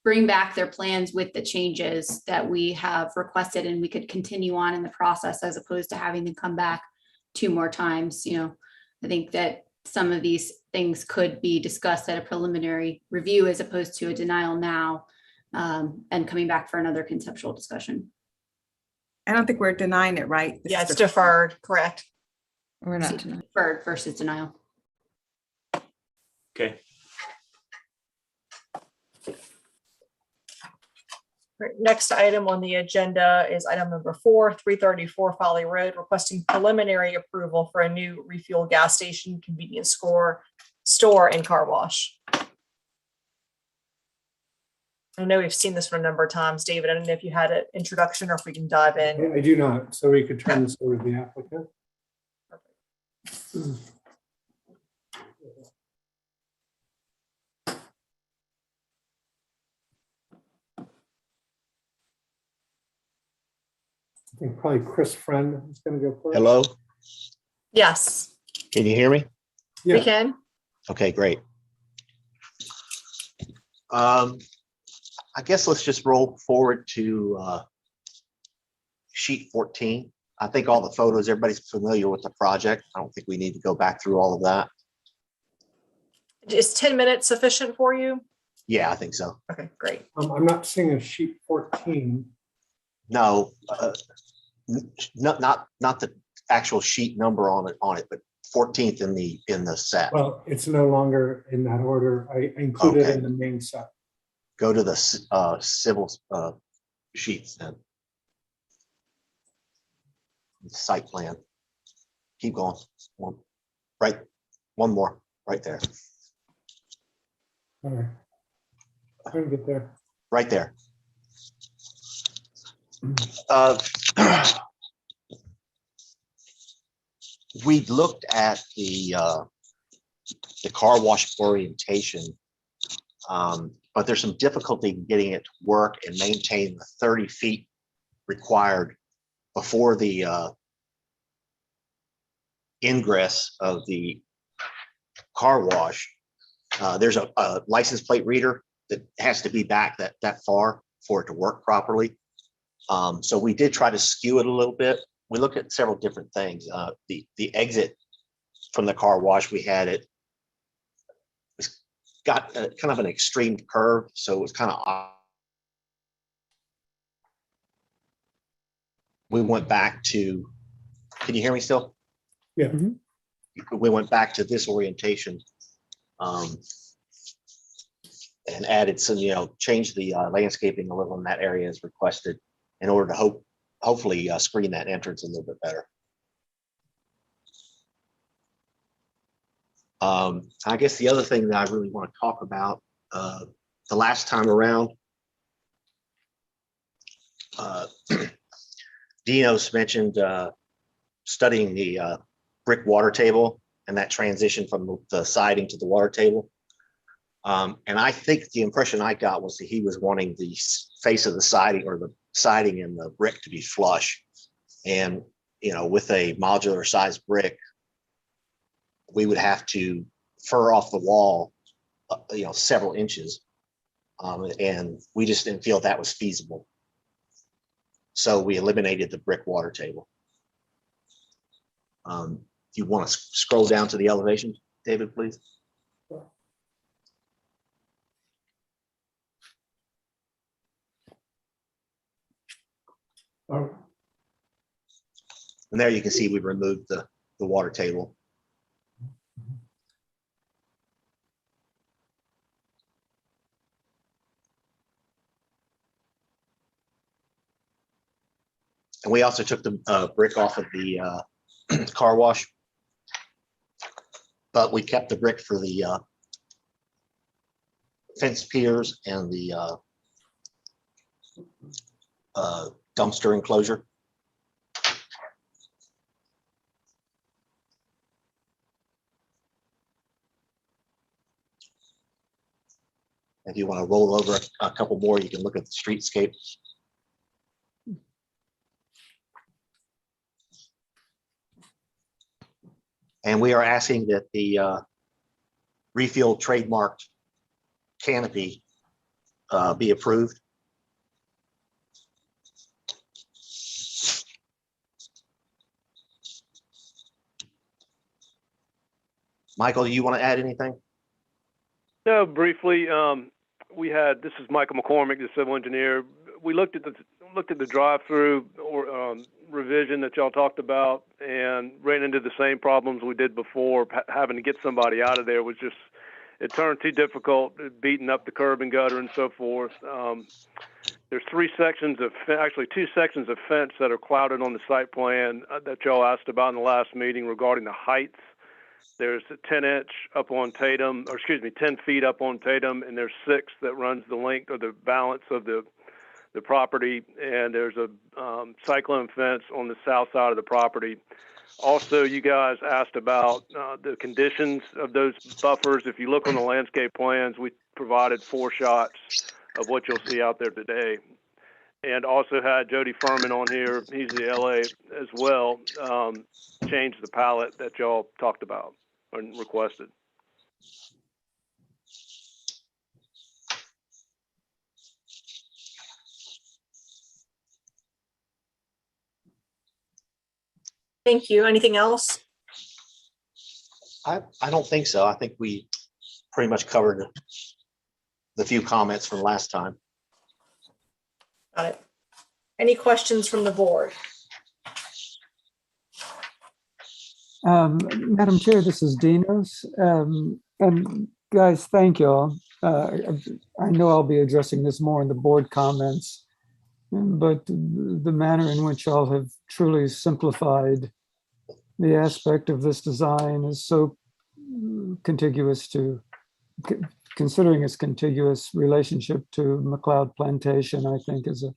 bring back their plans with the changes that we have requested, and we could continue on in the process as opposed to having them come back 2 more times. You know, I think that some of these things could be discussed at a preliminary review as opposed to a denial now, and coming back for another conceptual discussion. I don't think we're denying it, right? Yeah, it's deferred, correct. We're not denying. Deferred versus denial. Okay. Right, next item on the agenda is item number 4, 334 Folly Road, requesting preliminary approval for a new refuel gas station, convenience store, and car wash. I know we've seen this one a number of times. David, I don't know if you had an introduction or if we can dive in. I do not, so we could turn this over to the applicant. I think probably Chris Friend is going to go first. Hello, Yes, can you hear me? we Yeah. can. Okay, great. I guess let's just roll forward to sheet 14. I think all the photos, everybody's familiar with the project. I don't think we need to go back through all of that. Is 10 minutes sufficient for you? Yeah, I think so. Okay, great. I'm not seeing a sheet 14. No, not the actual sheet number on it, but 14th in the set. Well, it's no longer in that order. I included it Okay. in the main set. Go to the civil sheets then. Site plan. Keep going. Right, one more, right there, All right. I'm going to get there. right there. We looked at the car wash orientation, but there's some difficulty in getting it to work and maintain the 30 feet required before the ingress of the car wash. There's a license plate reader that has to be back that far for it to work properly. So we did try to skew it a little bit. We looked at several different things. The exit from the car wash, we had it got kind of an extreme curve, so it was kind of odd. We went back to, can you hear me still? Yeah. We went back to this orientation and added some, changed the landscaping a little in that area as requested in order to hopefully screen that entrance a little bit better. I guess the other thing that I really want to talk about, the last time around, Dino's mentioned studying the brick water table and that transition from the siding to the water table. And I think the impression I got was that he was wanting the face of the siding or the siding and the brick to be flush. And, with a modular sized brick, we would have to fur off the wall, several inches. And we just didn't feel that was feasible. So we eliminated the brick water table. If you want to scroll down to the elevation, David, please. Oh, And there you can see we removed the water table. And we also took the brick off of the car wash, but we kept the brick for the fence piers and the dumpster enclosure. If you want to roll over a couple more, you can look at the streetscape. And we are asking that the refuel trademarked canopy be approved. Michael, do you want to add anything? No, briefly, this is Michael McCormick, the civil engineer. We looked at the drive-through or revision that y'all talked about and ran into the same problems we did before. Having to get somebody out of there was just, it turned too difficult, beating up the curb and gutter and so forth. There's two sections of fence that are clouded on the site plan that y'all asked about in the last meeting regarding the heights. There's a 10 feet up on Tatum, and there's 6 that runs the length or the balance of the property. And there's a cyclone fence on the south side of the property. Also, you guys asked about the conditions of those buffers. If you look on the landscape plans, we provided 4 shots of what you'll see out there today. And also had Jody Furman on here, he's the LA as well, change the palette that y'all talked about and requested. Thank you. Anything else? I don't think so. I think we pretty much covered the few comments from last time. Got it. Any questions from the board? Madam Chair, this is Dinos. And guys, thank y'all. I know I'll be addressing this more in the board comments, but the manner in which y'all have truly simplified the aspect of this design is so contiguous to, considering its contiguous relationship to McLeod Plantation, I think is a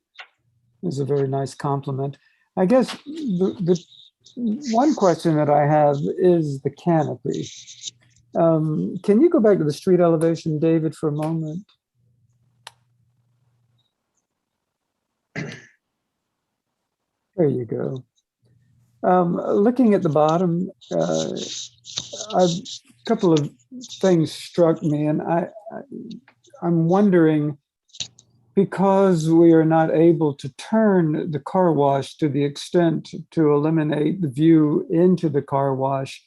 very nice compliment. I guess the one question that I have is the canopy. Can you go back to the street elevation, David, for a moment? There you go. Looking at the bottom, a couple of things struck me, and I'm wondering, because we are not able to turn the car wash to the extent to eliminate the view into the car wash,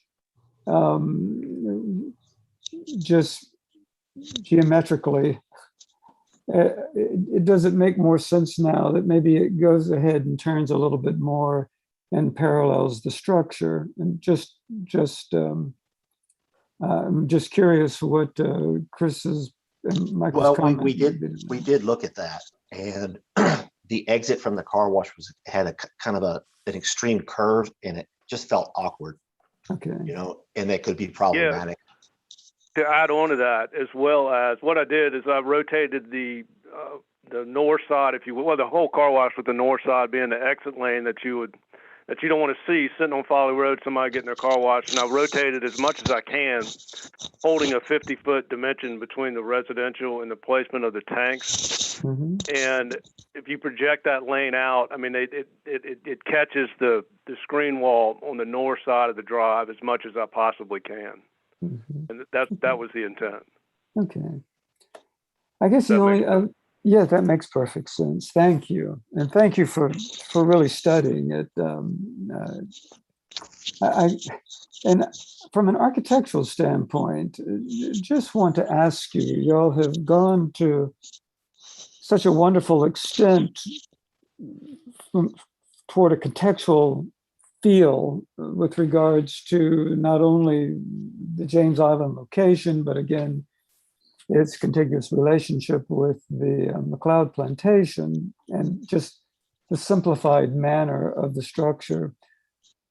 just geometrically, it doesn't make more sense now that maybe it goes ahead and turns a little bit more and parallels the structure. And I'm just curious what Chris's and Michael's comment. We did look at that, and the exit from the car wash had a kind of an extreme curve, and it just felt awkward. Okay. And that could be problematic. Yeah. To add on to that, as well as what I did is I rotated the north side, if you will, the whole car wash with the north side being the exit lane that you don't want to see sitting on Folly Road, somebody getting their car washed. And I rotated as much as I can, holding a 50-foot dimension between the residential and the placement of the tanks. Mm-hmm. And if you project that lane out, I mean, it catches the screen wall on the north side of the drive as much as I possibly can. Mm-hmm. And that was the intent. Okay. I guess the only, yeah, that makes perfect sense. Thank you. And thank you for really studying it. And from an architectural standpoint, just want to ask you, y'all have gone to such a wonderful extent toward a contextual feel with regards to not only the James Island location, but again, its contiguous relationship with the McLeod Plantation and just the simplified manner of the structure.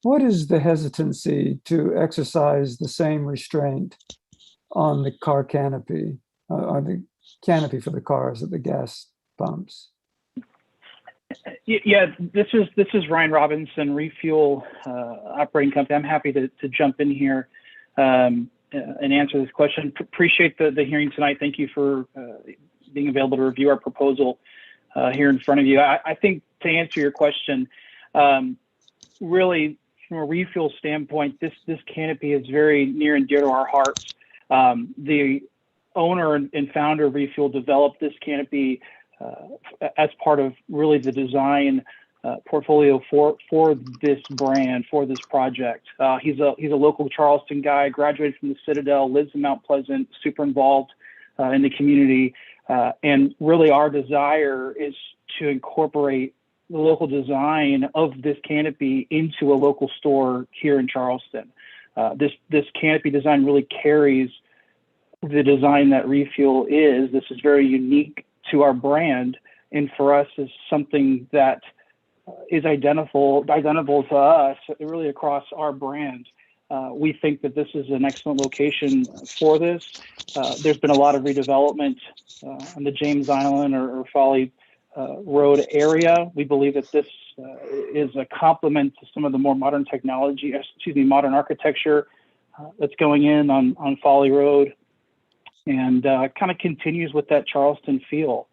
What is the hesitancy to exercise the same restraint on the car canopy, on the canopy for the cars at the gas pumps? Yeah, this is Ryan Robinson, Refuel Operating Company. I'm happy to jump in here and answer this question. Appreciate the hearing tonight. Thank you for being available to review our proposal here in front of you. I think to answer your question, really from a refuel standpoint, this canopy is very near and dear to our hearts. The owner and founder of Refuel developed this canopy as part of really the design portfolio for this brand, for this project. He's a local Charleston guy, graduated from the Citadel, lives in Mount Pleasant, super involved in the community. And really our desire is to incorporate the local design of this canopy into a local store here in Charleston. This canopy design really carries the design that Refuel is. This is very unique to our brand, and for us is something that is identifiable to us really across our brand. We think that this is an excellent location for this. There's been a lot of redevelopment on the James Island or Folly Road area. We believe that this is a complement to some of the more modern technology, modern architecture that's going in on Folly Road, and kind of continues with that Charleston feel.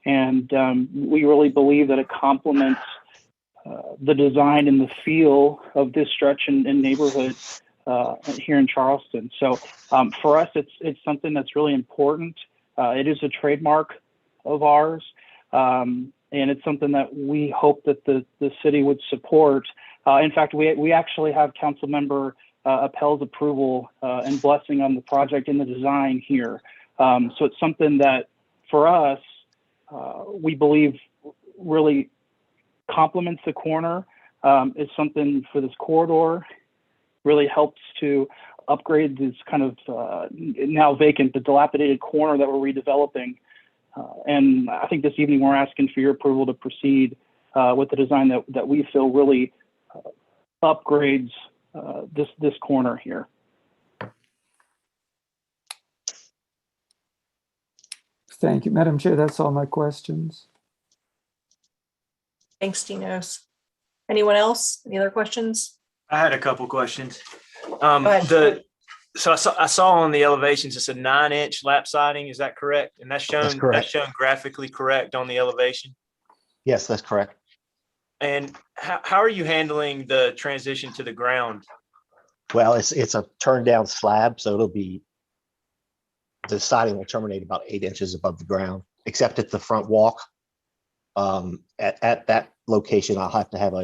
And we really believe that it complements the design and the feel of this stretch and neighborhood here in Charleston. So for us, it's something that's really important. It is a trademark of ours, and it's something that we hope that the city would support. In fact, we actually have council member Appel's approval and blessing on the project and the design here. So it's something that for us, we believe really complements the corner, is something for this corridor, really helps to upgrade this kind of now vacant, the dilapidated corner that we're redeveloping. And I think this evening we're asking for your approval to proceed with the design that we feel really upgrades this corner here. Thank you, Madam Chair. That's all my questions. Thanks, Dinos. Anyone else? Any other questions? I had a couple questions. ahead. So I saw on the elevations, it's a 9-inch lap siding. Is that correct? And that's shown, correct. shown graphically correct on the elevation. Yes, that's correct. And how are you handling the transition to the ground? Well, it's a turned down slab, so the siding will terminate about 8 inches above the ground, except at the front walk. At that location, I'll have to have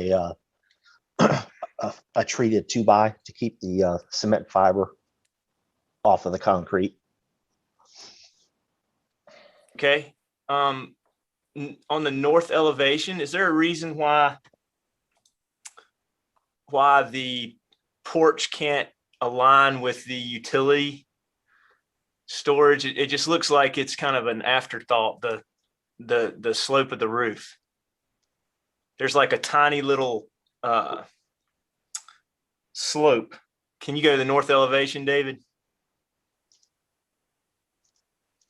a treated 2x to keep the cement fiber off of the concrete. Okay. On the north elevation, is there a reason why the porch can't align with the utility storage? It just looks like it's kind of an afterthought, the slope of the roof. There's like a tiny little slope. Can you go to the north elevation, David?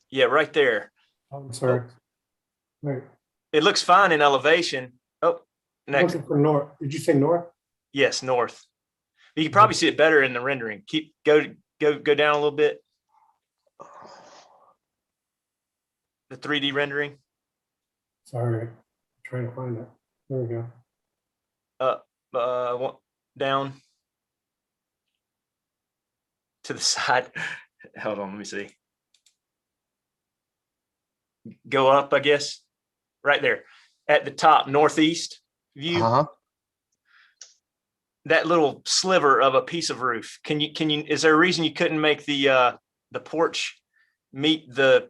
Yeah, right there. I'm sorry. Right. It looks fine in elevation. Oh, next. Looking for north. Did you say north? Yes, north. You can probably see it better in the rendering. Go down a little bit. The 3D rendering. Sorry, I'm trying to find it. There we go. Down to the side. Hold on, let me see. Go up, I guess. Right there at the top, northeast view. That little sliver of a piece of roof. Can you? Is there a reason you couldn't make the porch meet the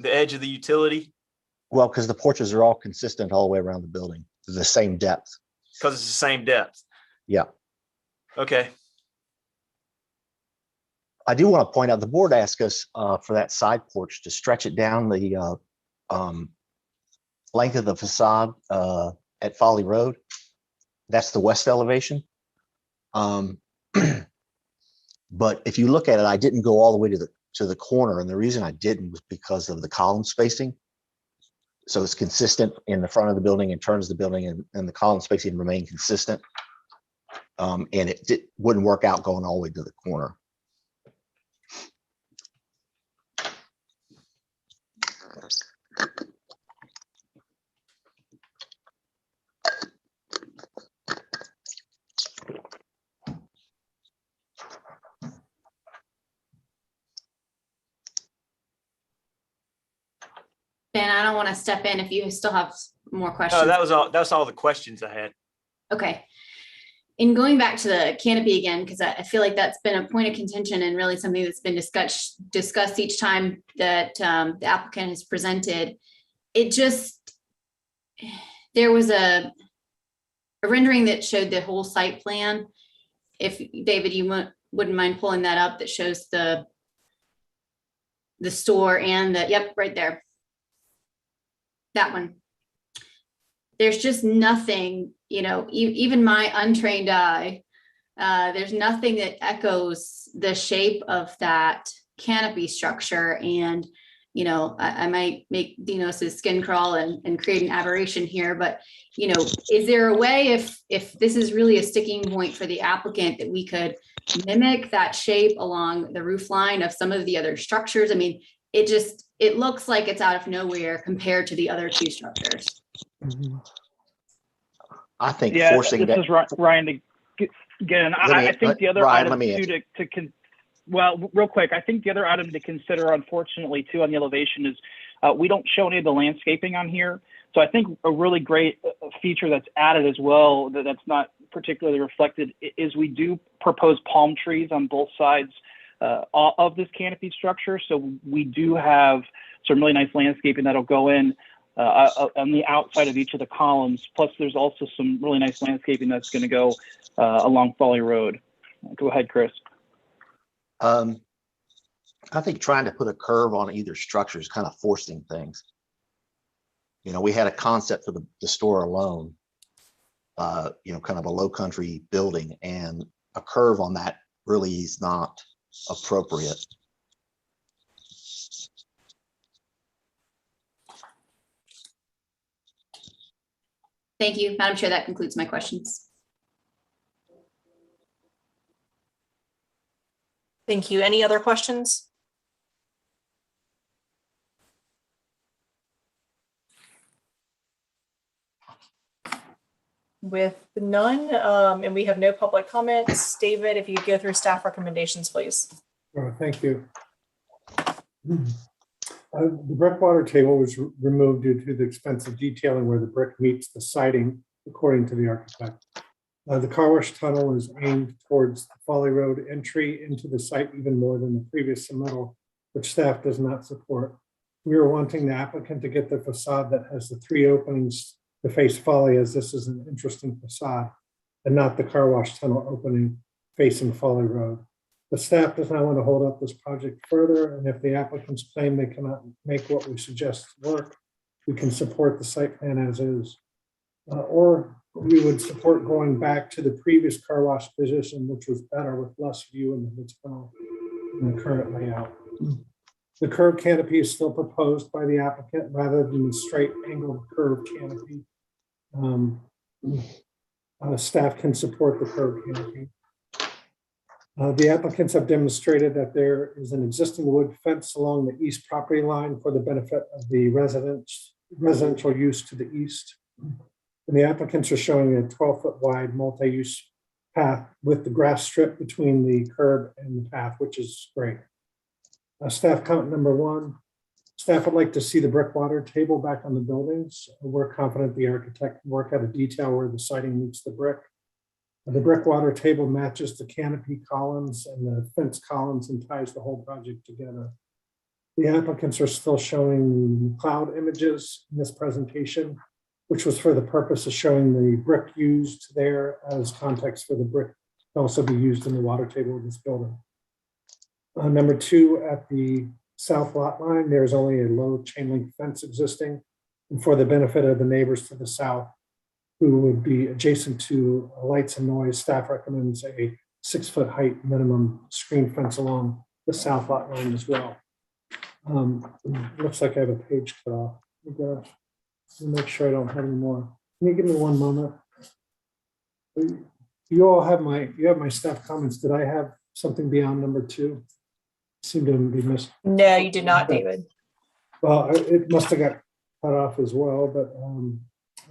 edge of the utility? Well, because the porches are all consistent all the way around the building. They're the same depth. Because it's the same depth. Yeah. Okay. I do want to point out the board asked us for that side porch to stretch it down the length of the facade at Folly Road. That's the west elevation. But if you look at it, I didn't go all the way to the corner, and the reason I didn't was because of the column spacing. So it's consistent in the front of the building and turns the building, and the column spacing remain consistent. And it wouldn't work out going all the way to the corner. want to step in if you still have more No, questions. that's all the questions I had. Okay. In going back to the canopy again, because I feel like that's been a point of contention and really something that's been discussed each time that the applicant has presented. There was a rendering that showed the whole site plan. If David, you wouldn't mind pulling that up, that shows the store and yep, right there. That one. There's just nothing, even my untrained eye, there's nothing that echoes the shape of that canopy structure. And, I might make Dinos's skin crawl and create an aberration here, but, is there a way if this is really a sticking point for the applicant that we could mimic that shape along the roof line of some of the other structures? I mean, it looks like it's out of nowhere compared to the other two structures. I think Yeah, forcing this that. is Ryan again. I think the other Ryan, item let me too well, real quick, I think the other item to consider, unfortunately, too, on the elevation is we don't show any of the landscaping on here. So I think a really great feature that's added as well that's not particularly reflected is we do propose palm trees on both sides of this canopy structure. So we do have some really nice landscaping that'll go in on the outside of each of the columns. Plus, there's also some really nice landscaping that's going to go along Folly Road. Go ahead, Chris. I think trying to put a curve on either structure is kind of forcing things. We had a concept for the store alone, kind of a low country building, and a curve on that really is not appropriate. Thank you, Madam Chair. That concludes my questions. Thank you. Any other questions? With none, and we have no public comments, David, if you could go through staff recommendations, please. Thank you. The brick water table was removed due to the expensive detailing where the brick meets the siding, according to the architect. The car wash tunnel is aimed towards the Folly Road entry into the site even more than the previous submittal, which staff does not support. We are wanting the applicant to get the facade that has the 3 openings to face Folly, as this is an interesting facade, and not the car wash tunnel opening facing Folly Road. The staff does not want to hold up this project further, and if the applicants claim they cannot make what we suggest work, we can support the site plan as is. Or we would support going back to the previous car wash position, which was better with less view in the tunnel in the current layout. The curved canopy is still proposed by the applicant rather than the straight angled curved canopy. Staff can support the curved canopy. The applicants have demonstrated that there is an existing wood fence along the east property line for the benefit of the residential use to the east. And the applicants are showing a 12-foot wide multi-use path with the grass strip between the curb and the path, which is great. Staff comment number 1, staff would like to see the brick water table back on the buildings. We're confident the architect can work out a detail where the siding meets the brick. The brick water table matches the canopy columns and the fence columns and ties the whole project together. The applicants are still showing cloud images in this presentation, which was for the purpose of showing the brick used there as context for the brick to also be used in the water table of this building. Number 2, at the south lot line, there's only a low chain link fence existing. And for the benefit of the neighbors to the south, who would be adjacent to lights and noise, staff recommends a 6-foot height minimum screen fence along the south lot line as well. Looks like I have a page cut off. Let me make sure I don't have any more. Can you give me one moment? You all have my staff comments. Did I have something beyond number 2? Seem to be missed. No, you did not, David. Well, it must have got cut off as well, but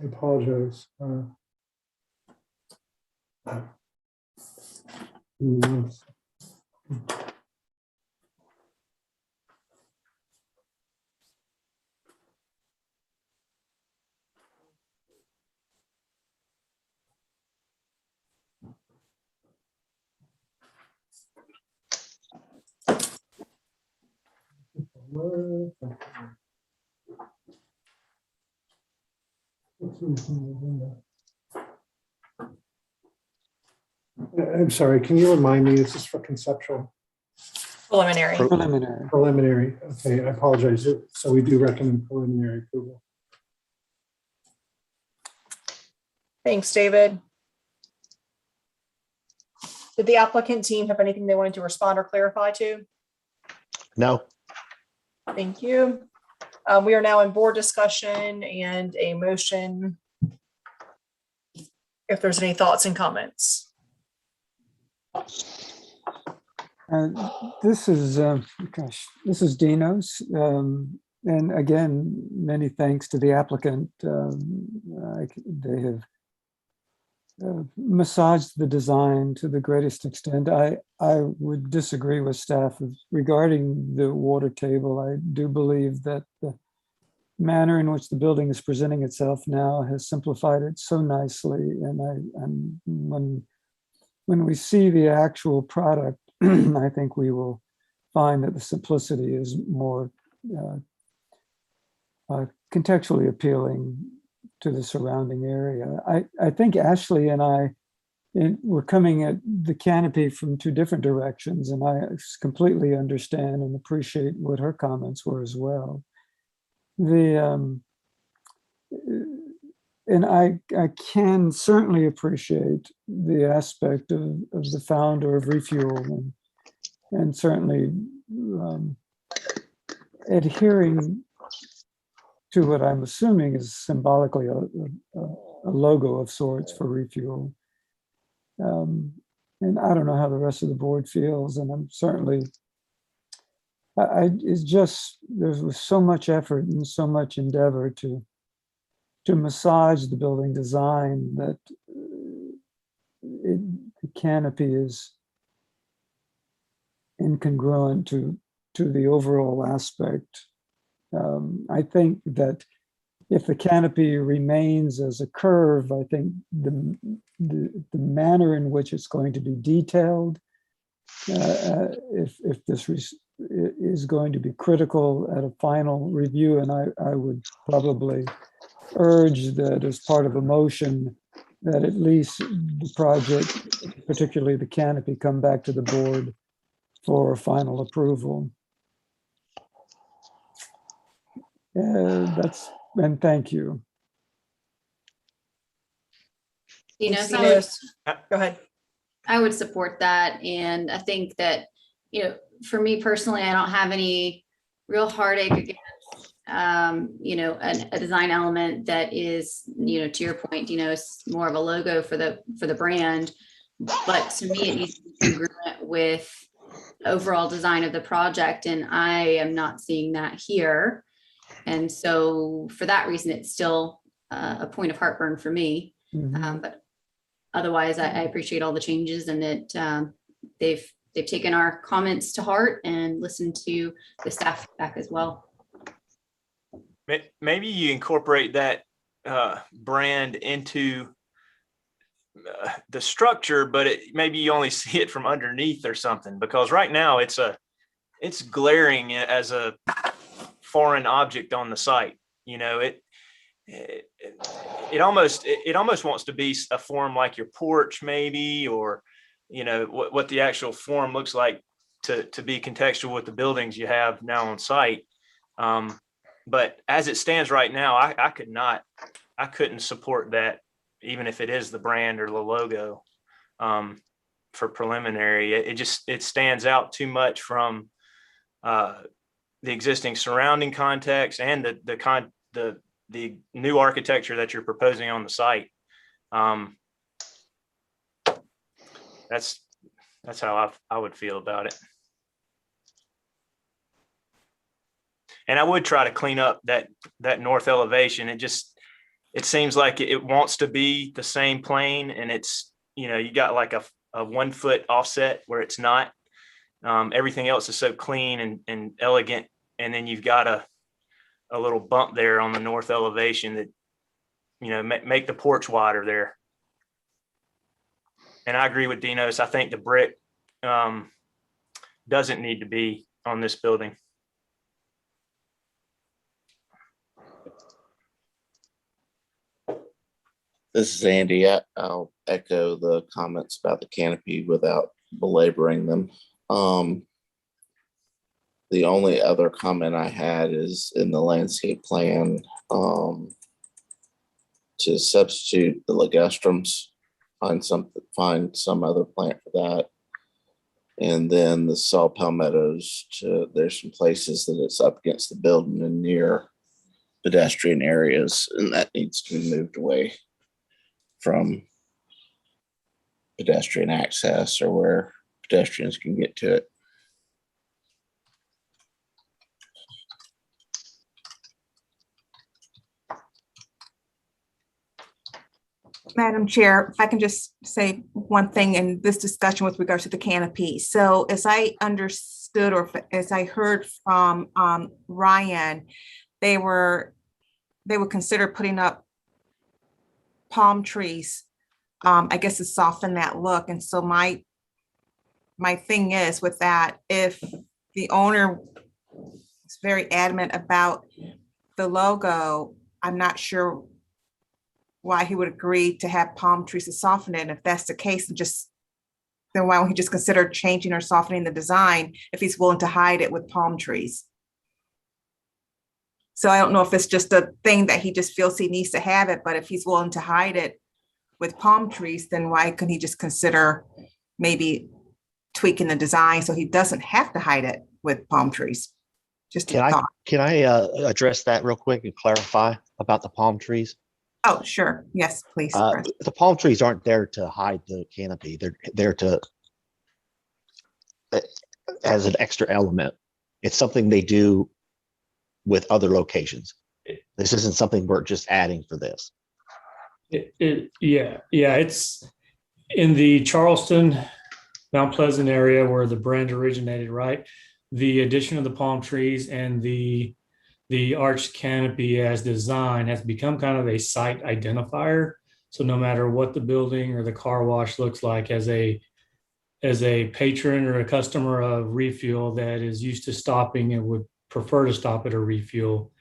I apologize. I'm sorry, can you remind me, is this for conceptual? Preliminary. Preliminary. Preliminary, okay, I apologize. So we do recommend preliminary approval. Thanks, David. Did the applicant team have anything they wanted to respond or clarify to? No. Thank you. We are now in board discussion and a motion. If there's any thoughts and comments. This is, this is Dino's. And again, many thanks to the applicant. They have massaged the design to the greatest extent. I would disagree with staff regarding the water table. I do believe that the manner in which the building is presenting itself now has simplified it so nicely. And when we see the actual product, I think we will find that the simplicity is more contextually appealing to the surrounding area. I think Ashley and I were coming at the canopy from two different directions, and I completely understand and appreciate what her comments were as well. And I can certainly appreciate the aspect of the founder of Refuel and certainly adhering to what I'm assuming is symbolically a logo of sorts for Refuel. And I don't know how the rest of the board feels, and I'm certainly, it's just, there was so much effort and so much endeavor to massage the building design that the canopy is incongruent to the overall aspect. I think that if the canopy remains as a curve, I think the manner in which it's going to be detailed, if this is going to be critical at a final review, and I would probably urge that as part of a motion that at least the project, particularly the canopy, come back to the board for final approval. And thank you. Go ahead. I would support that. And I think that, for me personally, I don't have any real heartache against, a design element that is, to your point, it's more of a logo for the brand. But to me, it needs to be congruent with the overall design of the project. And I am not seeing that here. And so for that reason, it's still a point of heartburn for me. But otherwise, I appreciate all the changes, and that they've taken our comments to heart and listened to the staff feedback as well. Maybe you incorporate that brand into the structure, but maybe you only see it from underneath or something, because right now it's glaring as a foreign object on the site. It almost wants to be a form like your porch maybe, or what the actual form looks like to be contextual with the buildings you have now on site. But as it stands right now, I couldn't support that, even if it is the brand or the logo for preliminary. It stands out too much from the existing surrounding context and the new architecture that you're proposing on the site. That's how I would feel about it. And I would try to clean up that north elevation. It seems like it wants to be the same plane, and it's, you got like a 1 foot offset where it's not. Everything else is so clean and elegant. And then you've got a little bump there on the north elevation that, make the porch wider there. And I agree with Dinos. I think the brick doesn't need to be on this building. This is Andy. I'll echo the comments about the canopy without belaboring them. The only other comment I had is in the landscape plan to substitute the ligustrums, find some other plant for that. And then the saw palmettos, there's some places that it's up against the building and near pedestrian areas, and that needs to be moved away from pedestrian access or where pedestrians can get to it. Madam Chair, if I can just say one thing in this discussion with regards to the canopy. So as I understood, or as I heard from Ryan, they would consider putting up palm trees, I guess, to soften that look. And so my thing is with that, if the owner is very adamant about the logo, I'm not sure why he would agree to have palm trees to soften it. And if that's the case, then why won't he just consider changing or softening the design if he's willing to hide it with palm trees? So I don't know if it's just a thing that he just feels he needs to have it, but if he's willing to hide it with palm trees, then why couldn't he just consider maybe tweaking the design so he doesn't have to hide it with palm trees? Just a thought. Can I address that real quick and clarify about the palm trees? Oh, sure. Yes, please. The palm trees aren't there to hide the canopy. They're there to as an extra element. It's something they do with other locations. This isn't something we're just adding for this. Yeah, it's in the Charleston, Mount Pleasant area where the brand originated, right? The addition of the palm trees and the arched canopy as design has become kind of a site identifier. So no matter what the building or the car wash looks like, as a patron or a customer of refuel that is used to stopping and would prefer to stop at a refuel,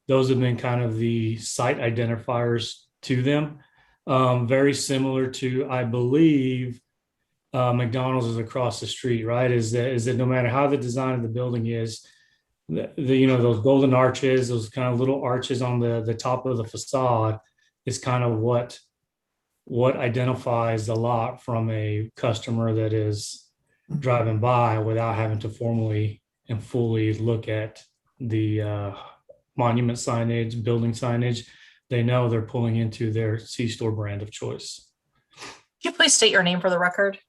those have been kind of the site identifiers to them. Very similar to, I believe, McDonald's is across the street, right? Is that no matter how the design of the building is, those golden arches, those kind of little arches on the top of the facade is kind of what identifies the lot from a customer that is driving by without having to formally and fully look at the monument signage, building signage. They know they're pulling into their C-store brand of choice. Could you please state your name for the record?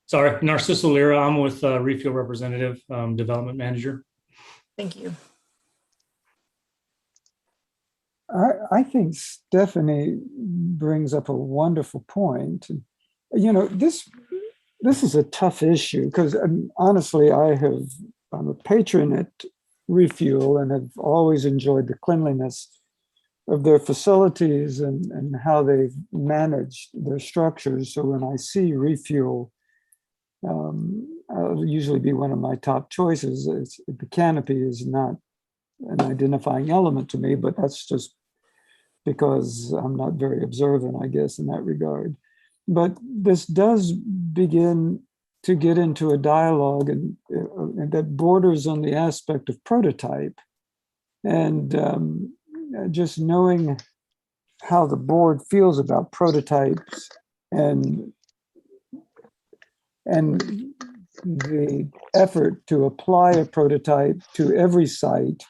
Sorry, Narciso Lira. I'm with Refuel Representative, Development Manager. Thank you. I think Stephanie brings up a wonderful point. This is a tough issue because honestly, I'm a patron at Refuel and have always enjoyed the cleanliness of their facilities and how they've managed their structures. So when I see Refuel, I'll usually be one of my top choices. The canopy is not an identifying element to me, but that's just because I'm not very observant, I guess, in that regard. But this does begin to get into a dialogue and that borders on the aspect of prototype. And just knowing how the board feels about prototypes and the effort to apply a prototype to every site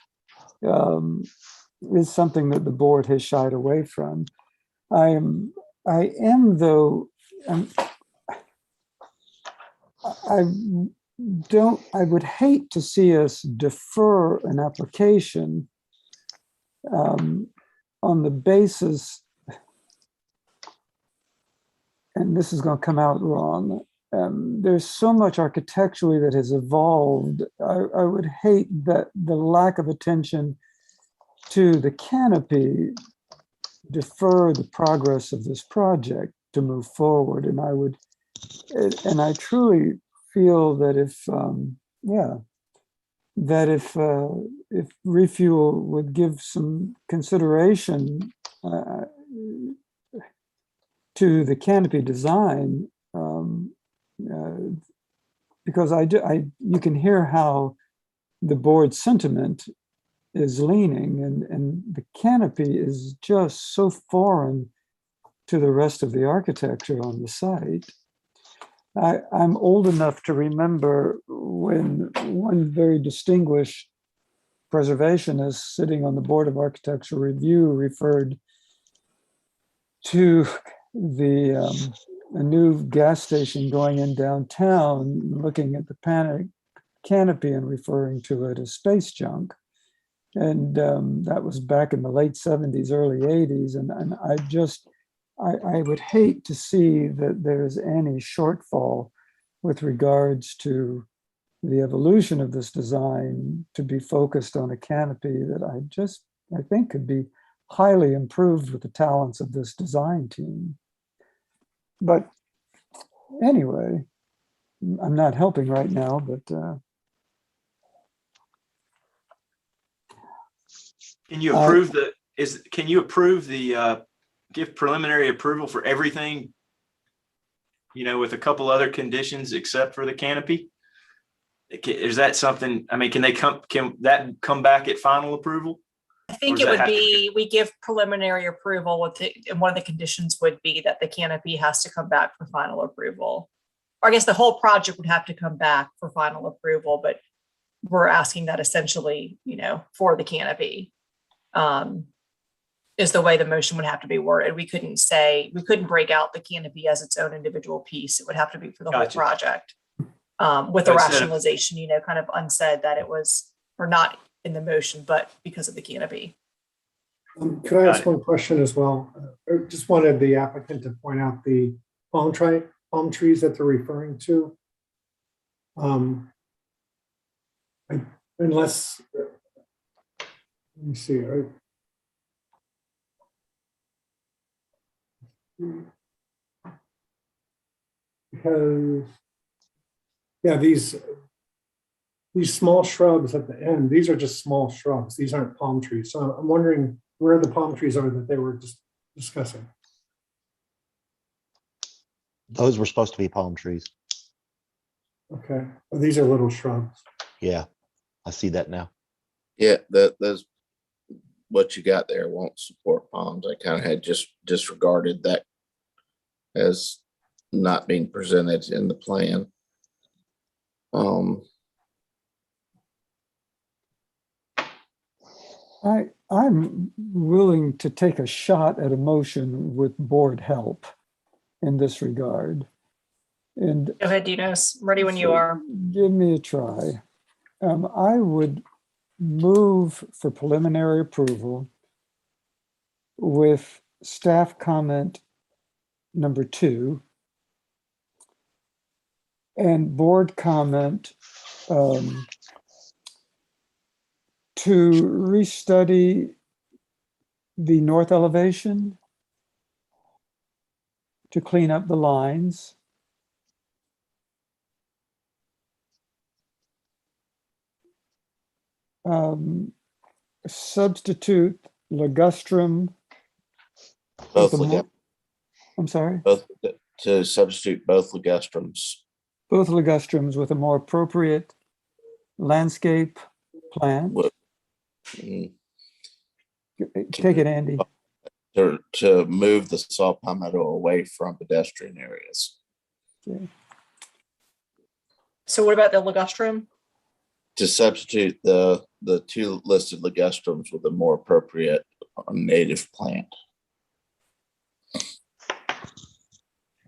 is something that the board has shied away from. I would hate to see us defer an application on the basis, and this is going to come out wrong, there's so much architecturally that has evolved. I would hate that the lack of attention to the canopy defer the progress of this project to move forward. And I truly feel that if Refuel would give some consideration to the canopy design, because you can hear how the board sentiment is leaning, and the canopy is just so foreign to the rest of the architecture on the site. I'm old enough to remember when one very distinguished preservationist sitting on the Board of Architectural Review referred to a new gas station going in downtown, looking at the canopy and referring to it as space junk. And that was back in the late 70s, early 80s. And I would hate to see that there's any shortfall with regards to the evolution of this design to be focused on a canopy that I think could be highly improved with the talents of this design team. But anyway, I'm not helping right now, but Can you approve give preliminary approval for everything, with a couple other conditions except for the canopy? Is that something, can that come back at final approval? I think it would be, we give preliminary approval and one of the conditions would be that the canopy has to come back for final approval. Or I guess the whole project would have to come back for final approval, but we're asking that essentially, for the canopy. Is the way the motion would have to be worded. We couldn't break out the canopy as its own individual piece. It would have to be for the whole project. With the rationalization, kind of unsaid that it was, or not in the motion, but because of the canopy. Could I ask one question as well? I just wanted the applicant to point out the palm trees that they're referring to. Unless, let me see. Because, yeah, these small shrubs at the end, these are just small shrubs. These aren't palm trees. So I'm wondering where the palm trees are that they were just discussing. Those were supposed to be palm trees. Okay, well, these are little shrubs. Yeah, I see that now. Yeah, those what you got there won't support palms. I kind of had just disregarded that as not being presented in the plan. I'm willing to take a shot at a motion with board help in this regard. And go ahead, Dinos. I'm ready when you are. Give me a try. I would move for preliminary approval with staff comment number 2 and board comment to restudy the north elevation to clean up the lines. Substitute ligustrum. I'm sorry? To substitute both ligustrums. Both ligustrums with a more appropriate landscape plant. Take it, Andy. To move the saw palmetto away from pedestrian areas. Okay. So what about the ligustrum? To substitute the 2 listed ligustrums with a more appropriate native plant.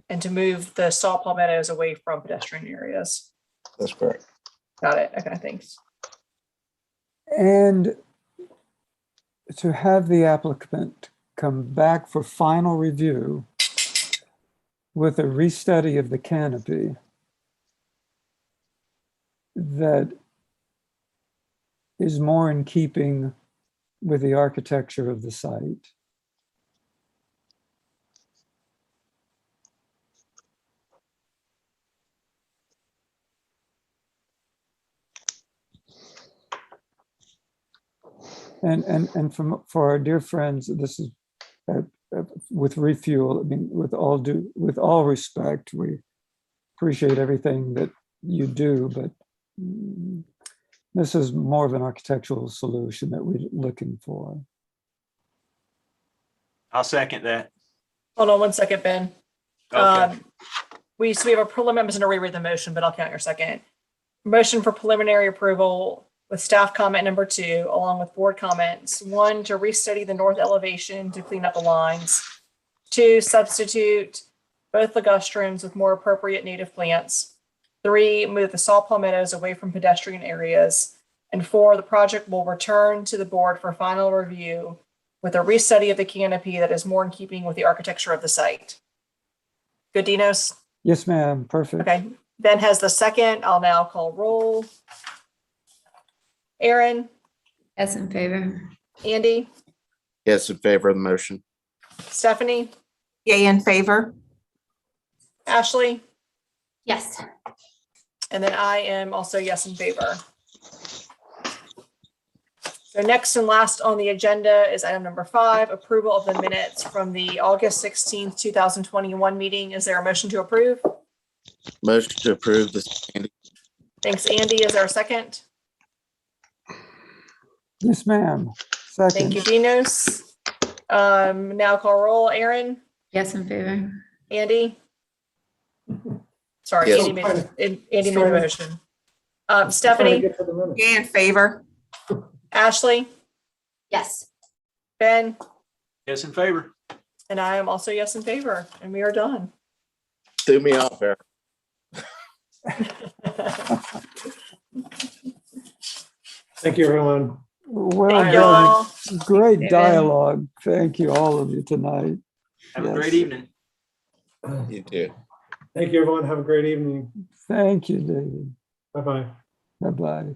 And to move the saw palmettos away from pedestrian areas. That's correct. Got it. Okay, thanks. And to have the applicant come back for final review with a restudy of the canopy that is more in keeping with the architecture of the site. And for our dear friends, this is with Refuel, I mean, with all respect, we appreciate everything that you do, but this is more of an architectural solution that we're looking for. I'll second that. Hold on one second, Ben. Okay. We have a preliminary, I'm just gonna reread the motion, but I'll count your second. Motion for preliminary approval with staff comment number 2, along with board comments. 1, to restudy the north elevation to clean up the lines. 2, substitute both ligustrums with more appropriate native plants. 3, move the saw palmettos away from pedestrian areas. And 4, the project will return to the board for final review with a restudy of the canopy that is more in keeping with the architecture of the site. Good, Dinos? Yes, ma'am. Perfect. Okay. Ben has the second. I'll now call roll. Aaron? Yes, in favor. Andy? Yes, in favor of the motion. Stephanie? Yay in favor. Ashley? Yes. And then I am also yes in favor. So next and last on the agenda is item number 5, approval of the minutes from the August 16th, 2021 meeting. Is there a motion to approve? Motion to approve this. Thanks, Andy. Is there a second? Yes, ma'am. Second. Thank you, Dinos. Now call roll. Aaron? Yes, in favor. Andy? Sorry, Yes. Andy made a motion. Stephanie? Yay in favor. Ashley? Yes. Ben? Yes, in favor. And I am also yes in favor, and we are done. Threw me off there. Thank you, everyone. Well Thank you done. all. Great David. dialogue. Thank you, all of you tonight. Have a Yes. great evening. You too. Thank you, everyone. Have a great evening. Thank you, David. Bye-bye. Bye-bye.